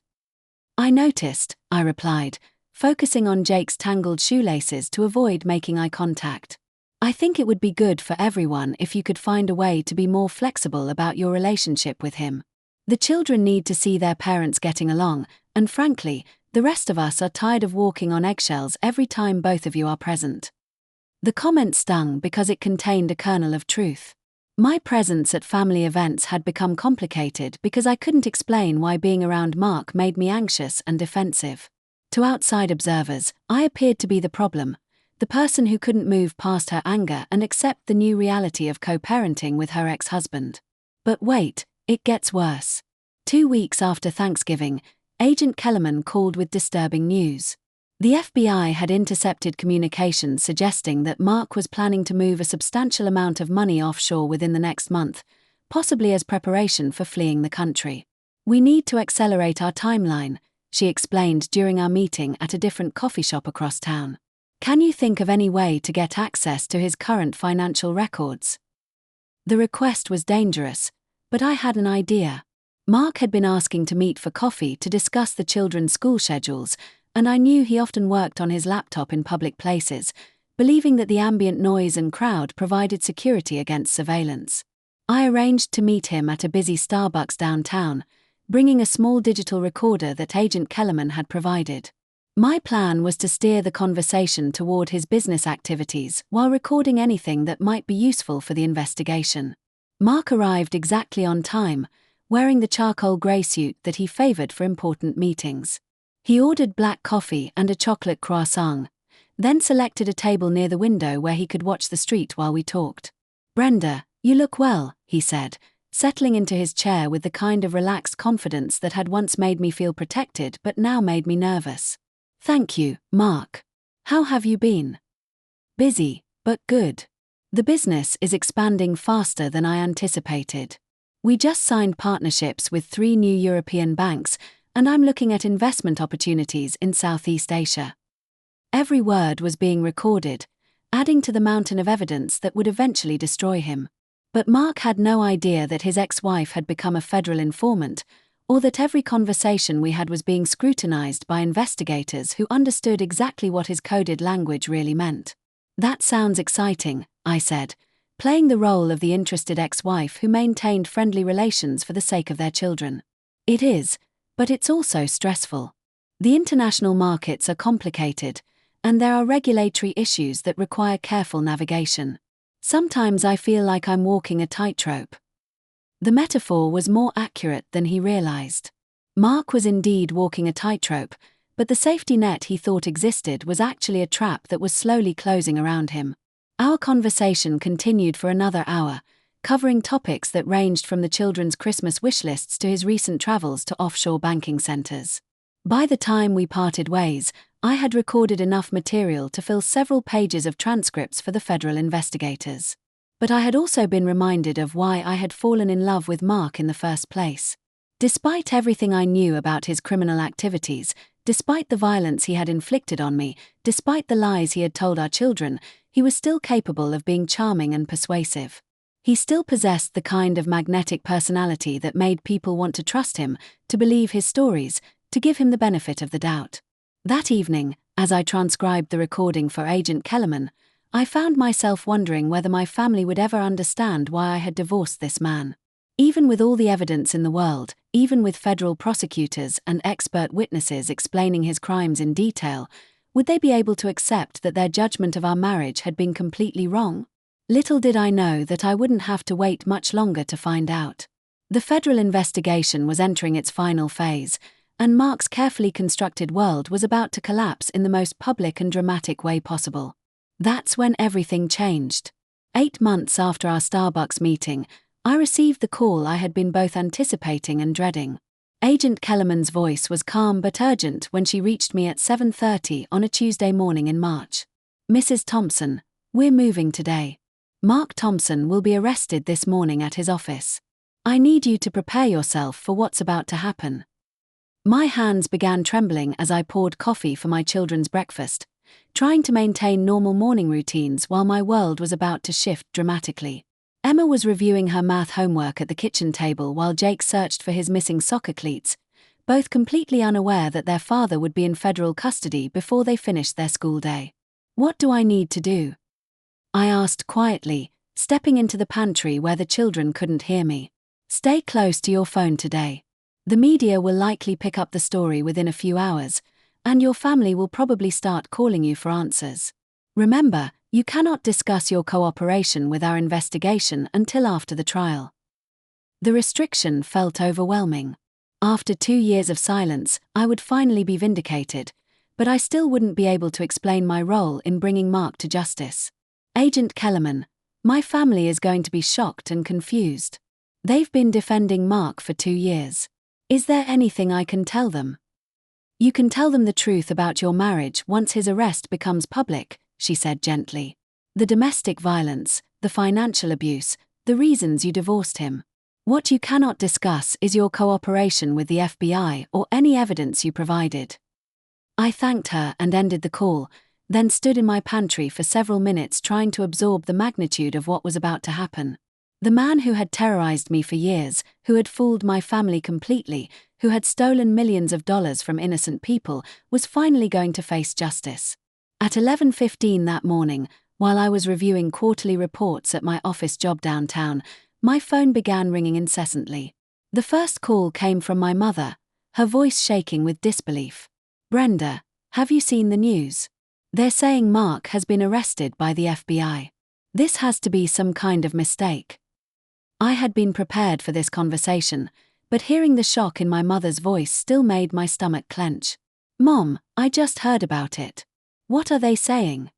"I noticed," I replied, focusing on Jake's tangled shoelaces to avoid making eye contact. "I think it would be good for everyone if you could find a way to be more flexible about your relationship with him. The children need to see their parents getting along, and frankly, the rest of us are tired of walking on eggshells every time both of you are present." The comment stung because it contained a kernel of truth. My presence at family events had become complicated because I couldn't explain why being around Mark made me anxious and defensive. To outside observers, I appeared to be the problem, the person who couldn't move past her anger and accept the new reality of co-parenting with her ex-husband. But wait, it gets worse. 2 weeks after Thanksgiving, Agent Kellerman called with disturbing news. The FBI had intercepted communications suggesting that Mark was planning to move a substantial amount of money offshore within the next month, possibly as preparation for fleeing the country. "We need to accelerate our timeline," she explained during our meeting at a different coffee shop across town. "Can you think of any way to get access to his current financial records?" The request was dangerous, but I had an idea. Mark had been asking to meet for coffee to discuss the children's school schedules, and I knew he often worked on his laptop in public places, believing that the ambient noise and crowd provided security against surveillance. I arranged to meet him at a busy Starbucks downtown, bringing a small digital recorder that Agent Kellerman had provided. My plan was to steer the conversation toward his business activities while recording anything that might be useful for the investigation. Mark arrived exactly on time, wearing the charcoal grey suit that he favored for important meetings. He ordered black coffee and a chocolate croissant, then selected a table near the window where he could watch the street while we talked. "Brenda, you look well," he said, settling into his chair with the kind of relaxed confidence that had once made me feel protected but now made me nervous. "Thank you, Mark. How have you been?" "Busy, but good. The business is expanding faster than I anticipated. We just signed partnerships with 3 new European banks, and I'm looking at investment opportunities in Southeast Asia." Every word was being recorded, adding to the mountain of evidence that would eventually destroy him. But Mark had no idea that his ex-wife had become a federal informant, or that every conversation we had was being scrutinized by investigators who understood exactly what his coded language really meant. "That sounds exciting," I said, playing the role of the interested ex-wife who maintained friendly relations for the sake of their children. "It is, but it's also stressful. The international markets are complicated, and there are regulatory issues that require careful navigation. Sometimes I feel like I'm walking a tightrope." The metaphor was more accurate than he realized. Mark was indeed walking a tightrope, but the safety net he thought existed was actually a trap that was slowly closing around him. Our conversation continued for another hour, covering topics that ranged from the children's Christmas wish lists to his recent travels to offshore banking centers. By the time we parted ways, I had recorded enough material to fill several pages of transcripts for the federal investigators. But I had also been reminded of why I had fallen in love with Mark in the first place. Despite everything I knew about his criminal activities, despite the violence he had inflicted on me, despite the lies he had told our children, he was still capable of being charming and persuasive. He still possessed the kind of magnetic personality that made people want to trust him, to believe his stories, to give him the benefit of the doubt. That evening, as I transcribed the recording for Agent Kellerman, I found myself wondering whether my family would ever understand why I had divorced this man. Even with all the evidence in the world, even with federal prosecutors and expert witnesses explaining his crimes in detail, would they be able to accept that their judgment of our marriage had been completely wrong? Little did I know that I wouldn't have to wait much longer to find out. The federal investigation was entering its final phase, and Mark's carefully constructed world was about to collapse in the most public and dramatic way possible. That's when everything changed. 8 months after our Starbucks meeting, I received the call I had been both anticipating and dreading. Agent Kellerman's voice was calm but urgent when she reached me at 7:30 on a Tuesday morning in March. "Mrs. Thompson, we're moving today. Mark Thompson will be arrested this morning at his office. I need you to prepare yourself for what's about to happen." My hands began trembling as I poured coffee for my children's breakfast, trying to maintain normal morning routines while my world was about to shift dramatically. Emma was reviewing her math homework at the kitchen table while Jake searched for his missing soccer cleats, both completely unaware that their father would be in federal custody before they finished their school day. "What do I need to do?" I asked quietly, stepping into the pantry where the children couldn't hear me. "Stay close to your phone today. The media will likely pick up the story within a few hours, and your family will probably start calling you for answers. Remember, you cannot discuss your cooperation with our investigation until after the trial." The restriction felt overwhelming. After 2 years of silence, I would finally be vindicated, but I still wouldn't be able to explain my role in bringing Mark to justice. "Agent Kellerman, my family is going to be shocked and confused. They've been defending Mark for 2 years. Is there anything I can tell them?" "You can tell them the truth about your marriage once his arrest becomes public," she said gently. "The domestic violence, the financial abuse, the reasons you divorced him. What you cannot discuss is your cooperation with the FBI or any evidence you provided." I thanked her and ended the call, then stood in my pantry for several minutes trying to absorb the magnitude of what was about to happen. The man who had terrorized me for years, who had fooled my family completely, who had stolen millions of dollars from innocent people, was finally going to face justice. At 11:15 that morning, while I was reviewing quarterly reports at my office job downtown, my phone began ringing incessantly. The first call came from my mother, her voice shaking with disbelief. "Brenda, have you seen the news? They're saying Mark has been arrested by the FBI. This has to be some kind of mistake." I had been prepared for this conversation, but hearing the shock in my mother's voice still made my stomach clench. "Mom, I just heard about it. What are they saying?"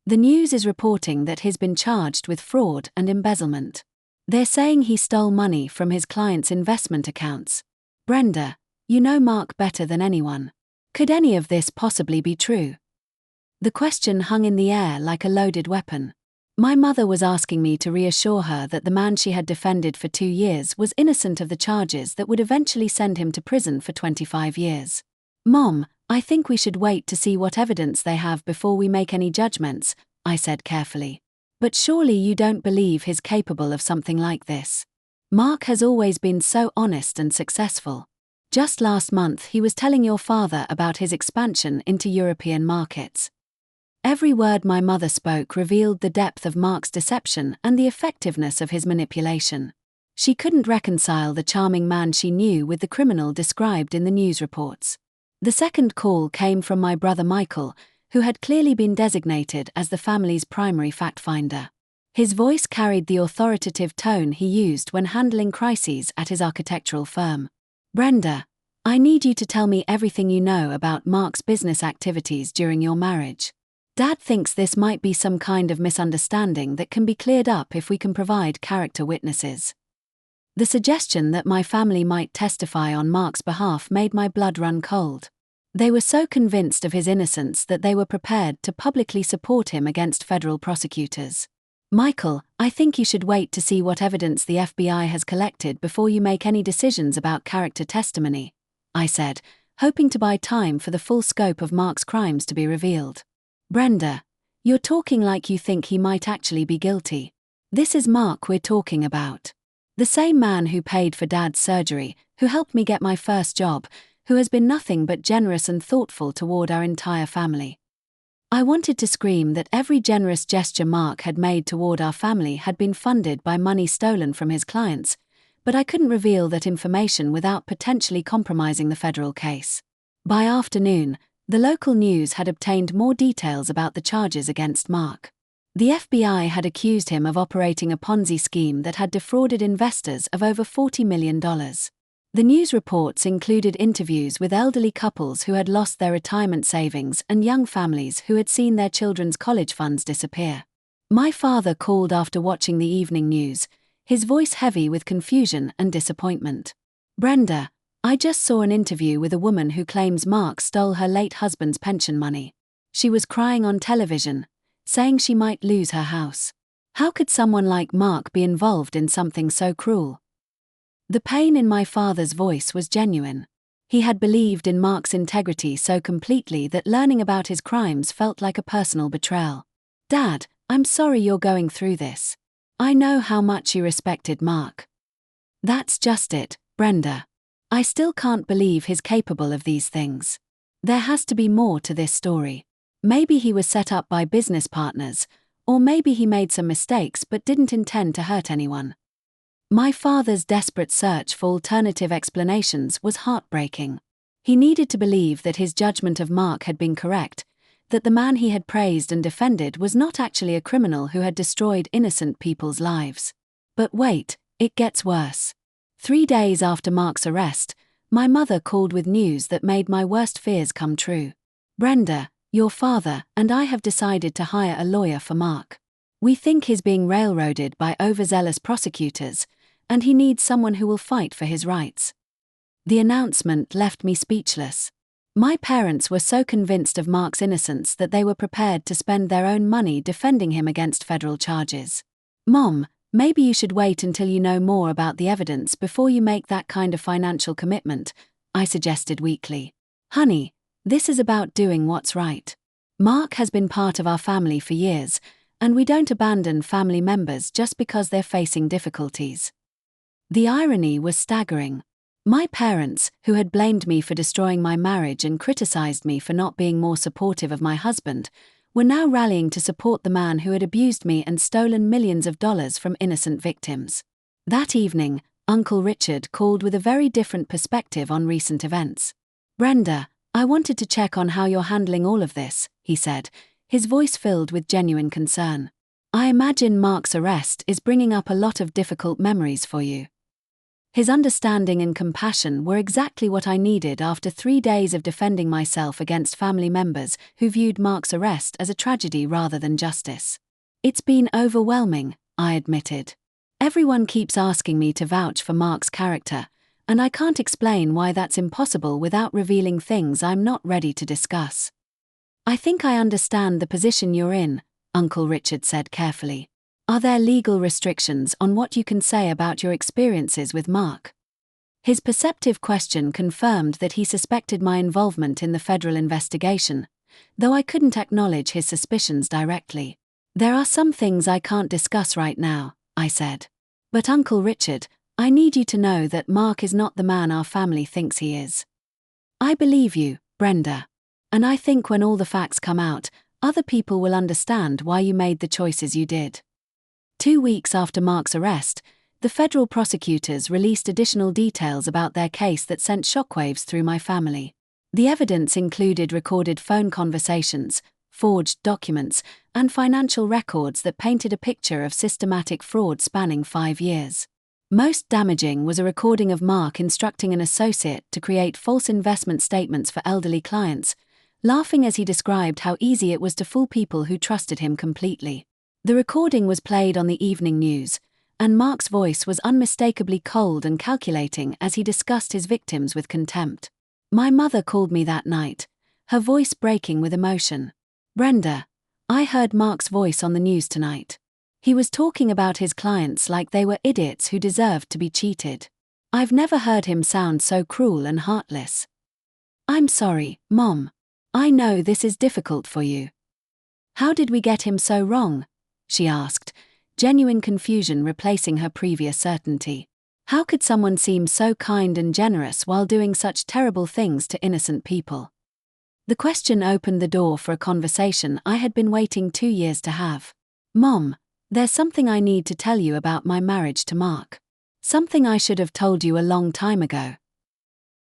"The news is reporting that he's been charged with fraud and embezzlement. They're saying he stole money from his clients' investment accounts. Brenda, you know Mark better than anyone. Could any of this possibly be true?" The question hung in the air like a loaded weapon. My mother was asking me to reassure her that the man she had defended for 2 years was innocent of the charges that would eventually send him to prison for 25 years. "Mom, I think we should wait to see what evidence they have before we make any judgments," I said carefully. "But surely you don't believe he's capable of something like this? Mark has always been so honest and successful. Just last month he was telling your father about his expansion into European markets." Every word my mother spoke revealed the depth of Mark's deception and the effectiveness of his manipulation. She couldn't reconcile the charming man she knew with the criminal described in the news reports. The second call came from my brother Michael, who had clearly been designated as the family's primary fact-finder. His voice carried the authoritative tone he used when handling crises at his architectural firm. "Brenda, I need you to tell me everything you know about Mark's business activities during your marriage. Dad thinks this might be some kind of misunderstanding that can be cleared up if we can provide character witnesses." The suggestion that my family might testify on Mark's behalf made my blood run cold. They were so convinced of his innocence that they were prepared to publicly support him against federal prosecutors. "Michael, I think you should wait to see what evidence the FBI has collected before you make any decisions about character testimony," I said, hoping to buy time for the full scope of Mark's crimes to be revealed. "Brenda, you're talking like you think he might actually be guilty. This is Mark we're talking about. The same man who paid for Dad's surgery, who helped me get my first job, who has been nothing but generous and thoughtful toward our entire family." I wanted to scream that every generous gesture Mark had made toward our family had been funded by money stolen from his clients, but I couldn't reveal that information without potentially compromising the federal case. By afternoon, the local news had obtained more details about the charges against Mark. The FBI had accused him of operating a Ponzi scheme that had defrauded investors of over $40 million. The news reports included interviews with elderly couples who had lost their retirement savings and young families who had seen their children's college funds disappear. My father called after watching the evening news, his voice heavy with confusion and disappointment. "Brenda, I just saw an interview with a woman who claims Mark stole her late husband's pension money. She was crying on television, saying she might lose her house. How could someone like Mark be involved in something so cruel?" The pain in my father's voice was genuine. He had believed in Mark's integrity so completely that learning about his crimes felt like a personal betrayal. "Dad, I'm sorry you're going through this. I know how much you respected Mark." "That's just it, Brenda. I still can't believe he's capable of these things. There has to be more to this story. Maybe he was set up by business partners, or maybe he made some mistakes but didn't intend to hurt anyone." My father's desperate search for alternative explanations was heartbreaking. He needed to believe that his judgment of Mark had been correct, that the man he had praised and defended was not actually a criminal who had destroyed innocent people's lives. But wait, it gets worse. 3 days after Mark's arrest, my mother called with news that made my worst fears come true. "Brenda, your father and I have decided to hire a lawyer for Mark. We think he's being railroaded by overzealous prosecutors, and he needs someone who will fight for his rights." The announcement left me speechless. My parents were so convinced of Mark's innocence that they were prepared to spend their own money defending him against federal charges. "Mom, maybe you should wait until you know more about the evidence before you make that kind of financial commitment," I suggested weakly. "Honey, this is about doing what's right. Mark has been part of our family for years, and we don't abandon family members just because they're facing difficulties." The irony was staggering. My parents, who had blamed me for destroying my marriage and criticized me for not being more supportive of my husband, were now rallying to support the man who had abused me and stolen millions of dollars from innocent victims. That evening, Uncle Richard called with a very different perspective on recent events. "Brenda, I wanted to check on how you're handling all of this," he said, his voice filled with genuine concern. "I imagine Mark's arrest is bringing up a lot of difficult memories for you." His understanding and compassion were exactly what I needed after 3 days of defending myself against family members who viewed Mark's arrest as a tragedy rather than justice. "It's been overwhelming," I admitted. "Everyone keeps asking me to vouch for Mark's character, and I can't explain why that's impossible without revealing things I'm not ready to discuss." "I think I understand the position you're in," Uncle Richard said carefully. "Are there legal restrictions on what you can say about your experiences with Mark?" His perceptive question confirmed that he suspected my involvement in the federal investigation, though I couldn't acknowledge his suspicions directly. "There are some things I can't discuss right now," I said. "But Uncle Richard, I need you to know that Mark is not the man our family thinks he is." "I believe you, Brenda. And I think when all the facts come out, other people will understand why you made the choices you did." 2 weeks after Mark's arrest, the federal prosecutors released additional details about their case that sent shockwaves through my family. The evidence included recorded phone conversations, forged documents, and financial records that painted a picture of systematic fraud spanning 5 years. Most damaging was a recording of Mark instructing an associate to create false investment statements for elderly clients, laughing as he described how easy it was to fool people who trusted him completely. The recording was played on the evening news, and Mark's voice was unmistakably cold and calculating as he discussed his victims with contempt. My mother called me that night, her voice breaking with emotion. "Brenda, I heard Mark's voice on the news tonight. He was talking about his clients like they were idiots who deserved to be cheated. I've never heard him sound so cruel and heartless." "I'm sorry, Mom. I know this is difficult for you." "How did we get him so wrong?" she asked, genuine confusion replacing her previous certainty. How could someone seem so kind and generous while doing such terrible things to innocent people? The question opened the door for a conversation I had been waiting 2 years to have. "Mom, there's something I need to tell you about my marriage to Mark. Something I should have told you a long time ago."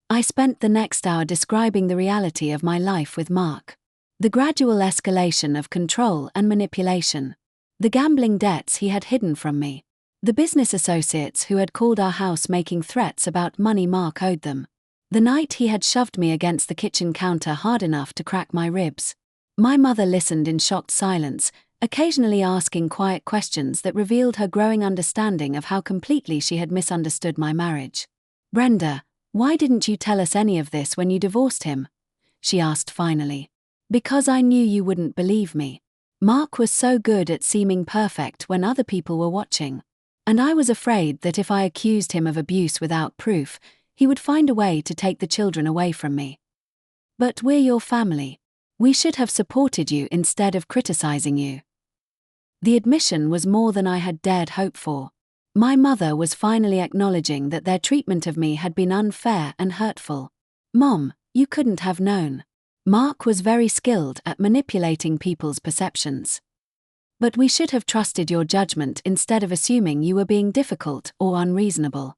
I spent the next hour describing the reality of my life with Mark. The gradual escalation of control and manipulation. The gambling debts he had hidden from me. The business associates who had called our house making threats about money Mark owed them. The night he had shoved me against the kitchen counter hard enough to crack my ribs. My mother listened in shocked silence, occasionally asking quiet questions that revealed her growing understanding of how completely she had misunderstood my marriage. "Brenda, why didn't you tell us any of this when you divorced him?" she asked finally. "Because I knew you wouldn't believe me. Mark was so good at seeming perfect when other people were watching. And I was afraid that if I accused him of abuse without proof, he would find a way to take the children away from me. But we're your family. We should have supported you instead of criticizing you." The admission was more than I had dared hope for. My mother was finally acknowledging that their treatment of me had been unfair and hurtful. "Mom, you couldn't have known. Mark was very skilled at manipulating people's perceptions. But we should have trusted your judgment instead of assuming you were being difficult or unreasonable."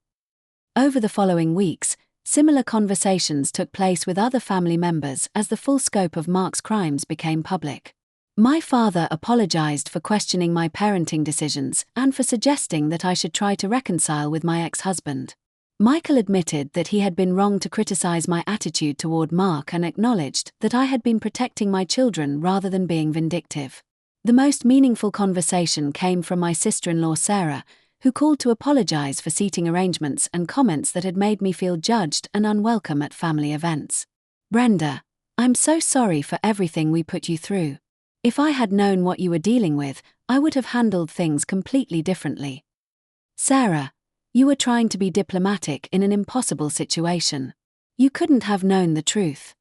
Over the following weeks, similar conversations took place with other family members as the full scope of Mark's crimes became public. My father apologized for questioning my parenting decisions and for suggesting that I should try to reconcile with my ex-husband. Michael admitted that he had been wrong to criticize my attitude toward Mark and acknowledged that I had been protecting my children rather than being vindictive. The most meaningful conversation came from my sister-in-law Sarah, who called to apologize for seating arrangements and comments that had made me feel judged and unwelcome at family events. "Brenda, I'm so sorry for everything we put you through. If I had known what you were dealing with, I would have handled things completely differently." "Sarah, you were trying to be diplomatic in an impossible situation. You couldn't have known the truth."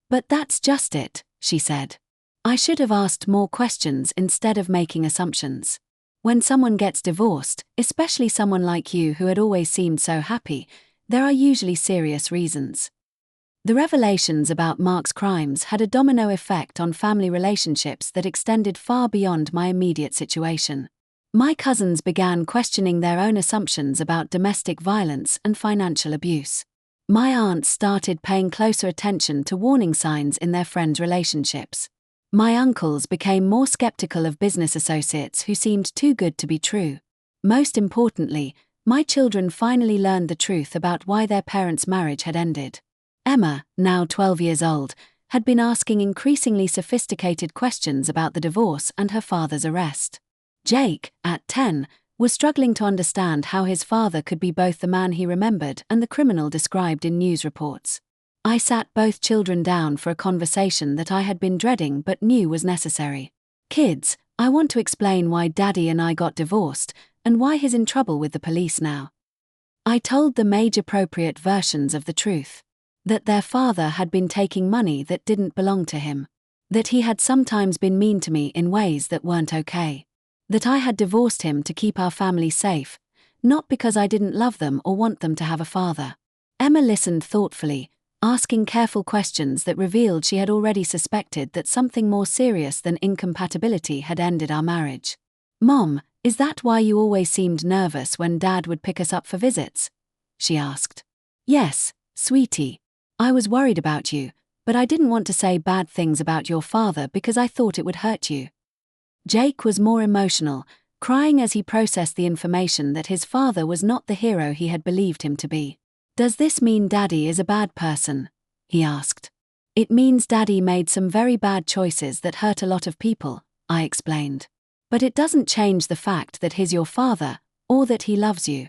"But that's just it," she said. "I should have asked more questions instead of making assumptions. When someone gets divorced, especially someone like you who had always seemed so happy, there are usually serious reasons." The revelations about Mark's crimes had a domino effect on family relationships that extended far beyond my immediate situation. My cousins began questioning their own assumptions about domestic violence and financial abuse. My aunts started paying closer attention to warning signs in their friends' relationships. My uncles became more skeptical of business associates who seemed too good to be true. Most importantly, my children finally learned the truth about why their parents' marriage had ended. Emma, now 12 years old, had been asking increasingly sophisticated questions about the divorce and her father's arrest. Jake, at 10, was struggling to understand how his father could be both the man he remembered and the criminal described in news reports. I sat both children down for a conversation that I had been dreading but knew was necessary. "Kids, I want to explain why Daddy and I got divorced and why he's in trouble with the police now." I told them age-appropriate versions of the truth. That their father had been taking money that didn't belong to him. That he had sometimes been mean to me in ways that weren't okay. That I had divorced him to keep our family safe, not because I didn't love them or want them to have a father. Emma listened thoughtfully, asking careful questions that revealed she had already suspected that something more serious than incompatibility had ended our marriage. "Mom, is that why you always seemed nervous when Dad would pick us up for visits?" she asked. "Yes, sweetie. I was worried about you, but I didn't want to say bad things about your father because I thought it would hurt you." Jake was more emotional, crying as he processed the information that his father was not the hero he had believed him to be. "Does this mean Daddy is a bad person?" he asked. "It means Daddy made some very bad choices that hurt a lot of people," I explained. "But it doesn't change the fact that he's your father, or that he loves you."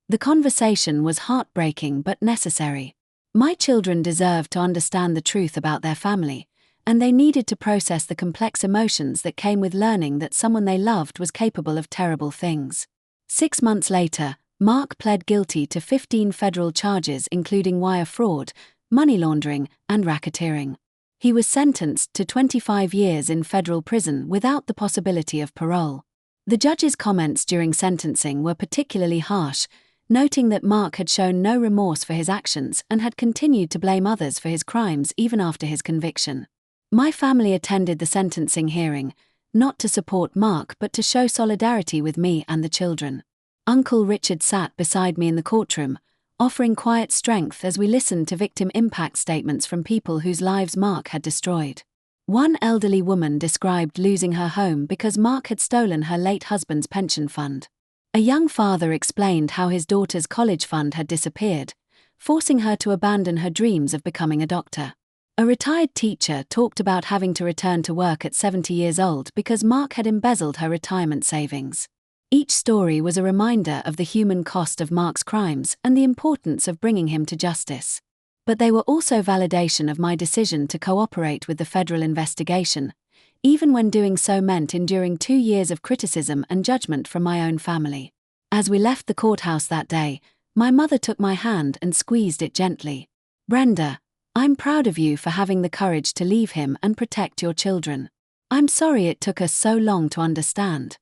The conversation was heartbreaking but necessary. My children deserved to understand the truth about their family, and they needed to process the complex emotions that came with learning that someone they loved was capable of terrible things. 6 months later, Mark pled guilty to 15 federal charges including wire fraud, money laundering, and racketeering. He was sentenced to 25 years in federal prison without the possibility of parole. The judge's comments during sentencing were particularly harsh, noting that Mark had shown no remorse for his actions and had continued to blame others for his crimes even after his conviction. My family attended the sentencing hearing, not to support Mark but to show solidarity with me and the children. Uncle Richard sat beside me in the courtroom, offering quiet strength as we listened to victim impact statements from people whose lives Mark had destroyed. One elderly woman described losing her home because Mark had stolen her late husband's pension fund. A young father explained how his daughter's college fund had disappeared, forcing her to abandon her dreams of becoming a doctor. A retired teacher talked about having to return to work at 70 years old because Mark had embezzled her retirement savings. Each story was a reminder of the human cost of Mark's crimes and the importance of bringing him to justice. But they were also validation of my decision to cooperate with the federal investigation, even when doing so meant enduring 2 years of criticism and judgment from my own family. As we left the courthouse that day, my mother took my hand and squeezed it gently. "Brenda, I'm proud of you for having the courage to leave him and protect your children. I'm sorry it took us so long to understand."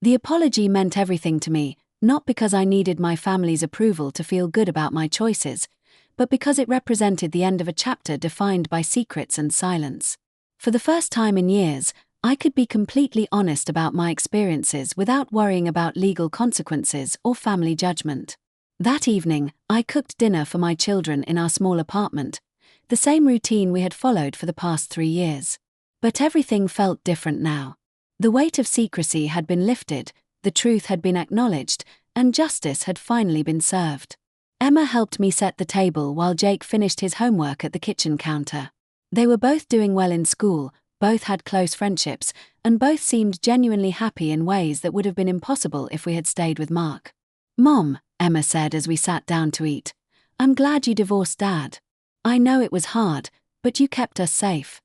The apology meant everything to me, not because I needed my family's approval to feel good about my choices, but because it represented the end of a chapter defined by secrets and silence. For the first time in years, I could be completely honest about my experiences without worrying about legal consequences or family judgment. That evening, I cooked dinner for my children in our small apartment, the same routine we had followed for the past 3 years. But everything felt different now. The weight of secrecy had been lifted, the truth had been acknowledged, and justice had finally been served. Emma helped me set the table while Jake finished his homework at the kitchen counter. They were both doing well in school, both had close friendships, and both seemed genuinely happy in ways that would have been impossible if we had stayed with Mark. "Mom," Emma said as we sat down to eat, "I'm glad you divorced Dad. I know it was hard, but you kept us safe."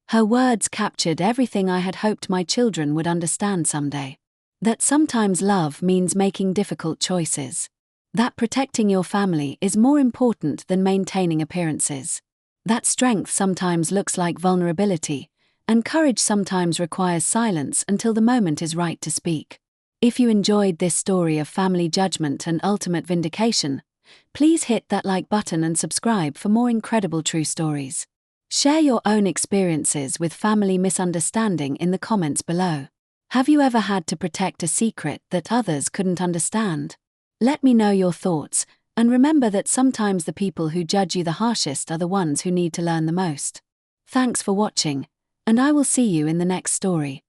Her words captured everything I had hoped my children would understand someday. That sometimes love means making difficult choices. That protecting your family is more important than maintaining appearances. That strength sometimes looks like vulnerability, and courage sometimes requires silence until the moment is right to speak. If you enjoyed this story of family judgment and ultimate vindication, please hit that like button and subscribe for more incredible true stories. Share your own experiences with family misunderstanding in the comments below. Have you ever had to protect a secret that others couldn't understand? Let me know your thoughts, and remember that sometimes the people who judge you the harshest are the ones who need to learn the most. Thanks for watching, and I will see you in the next story.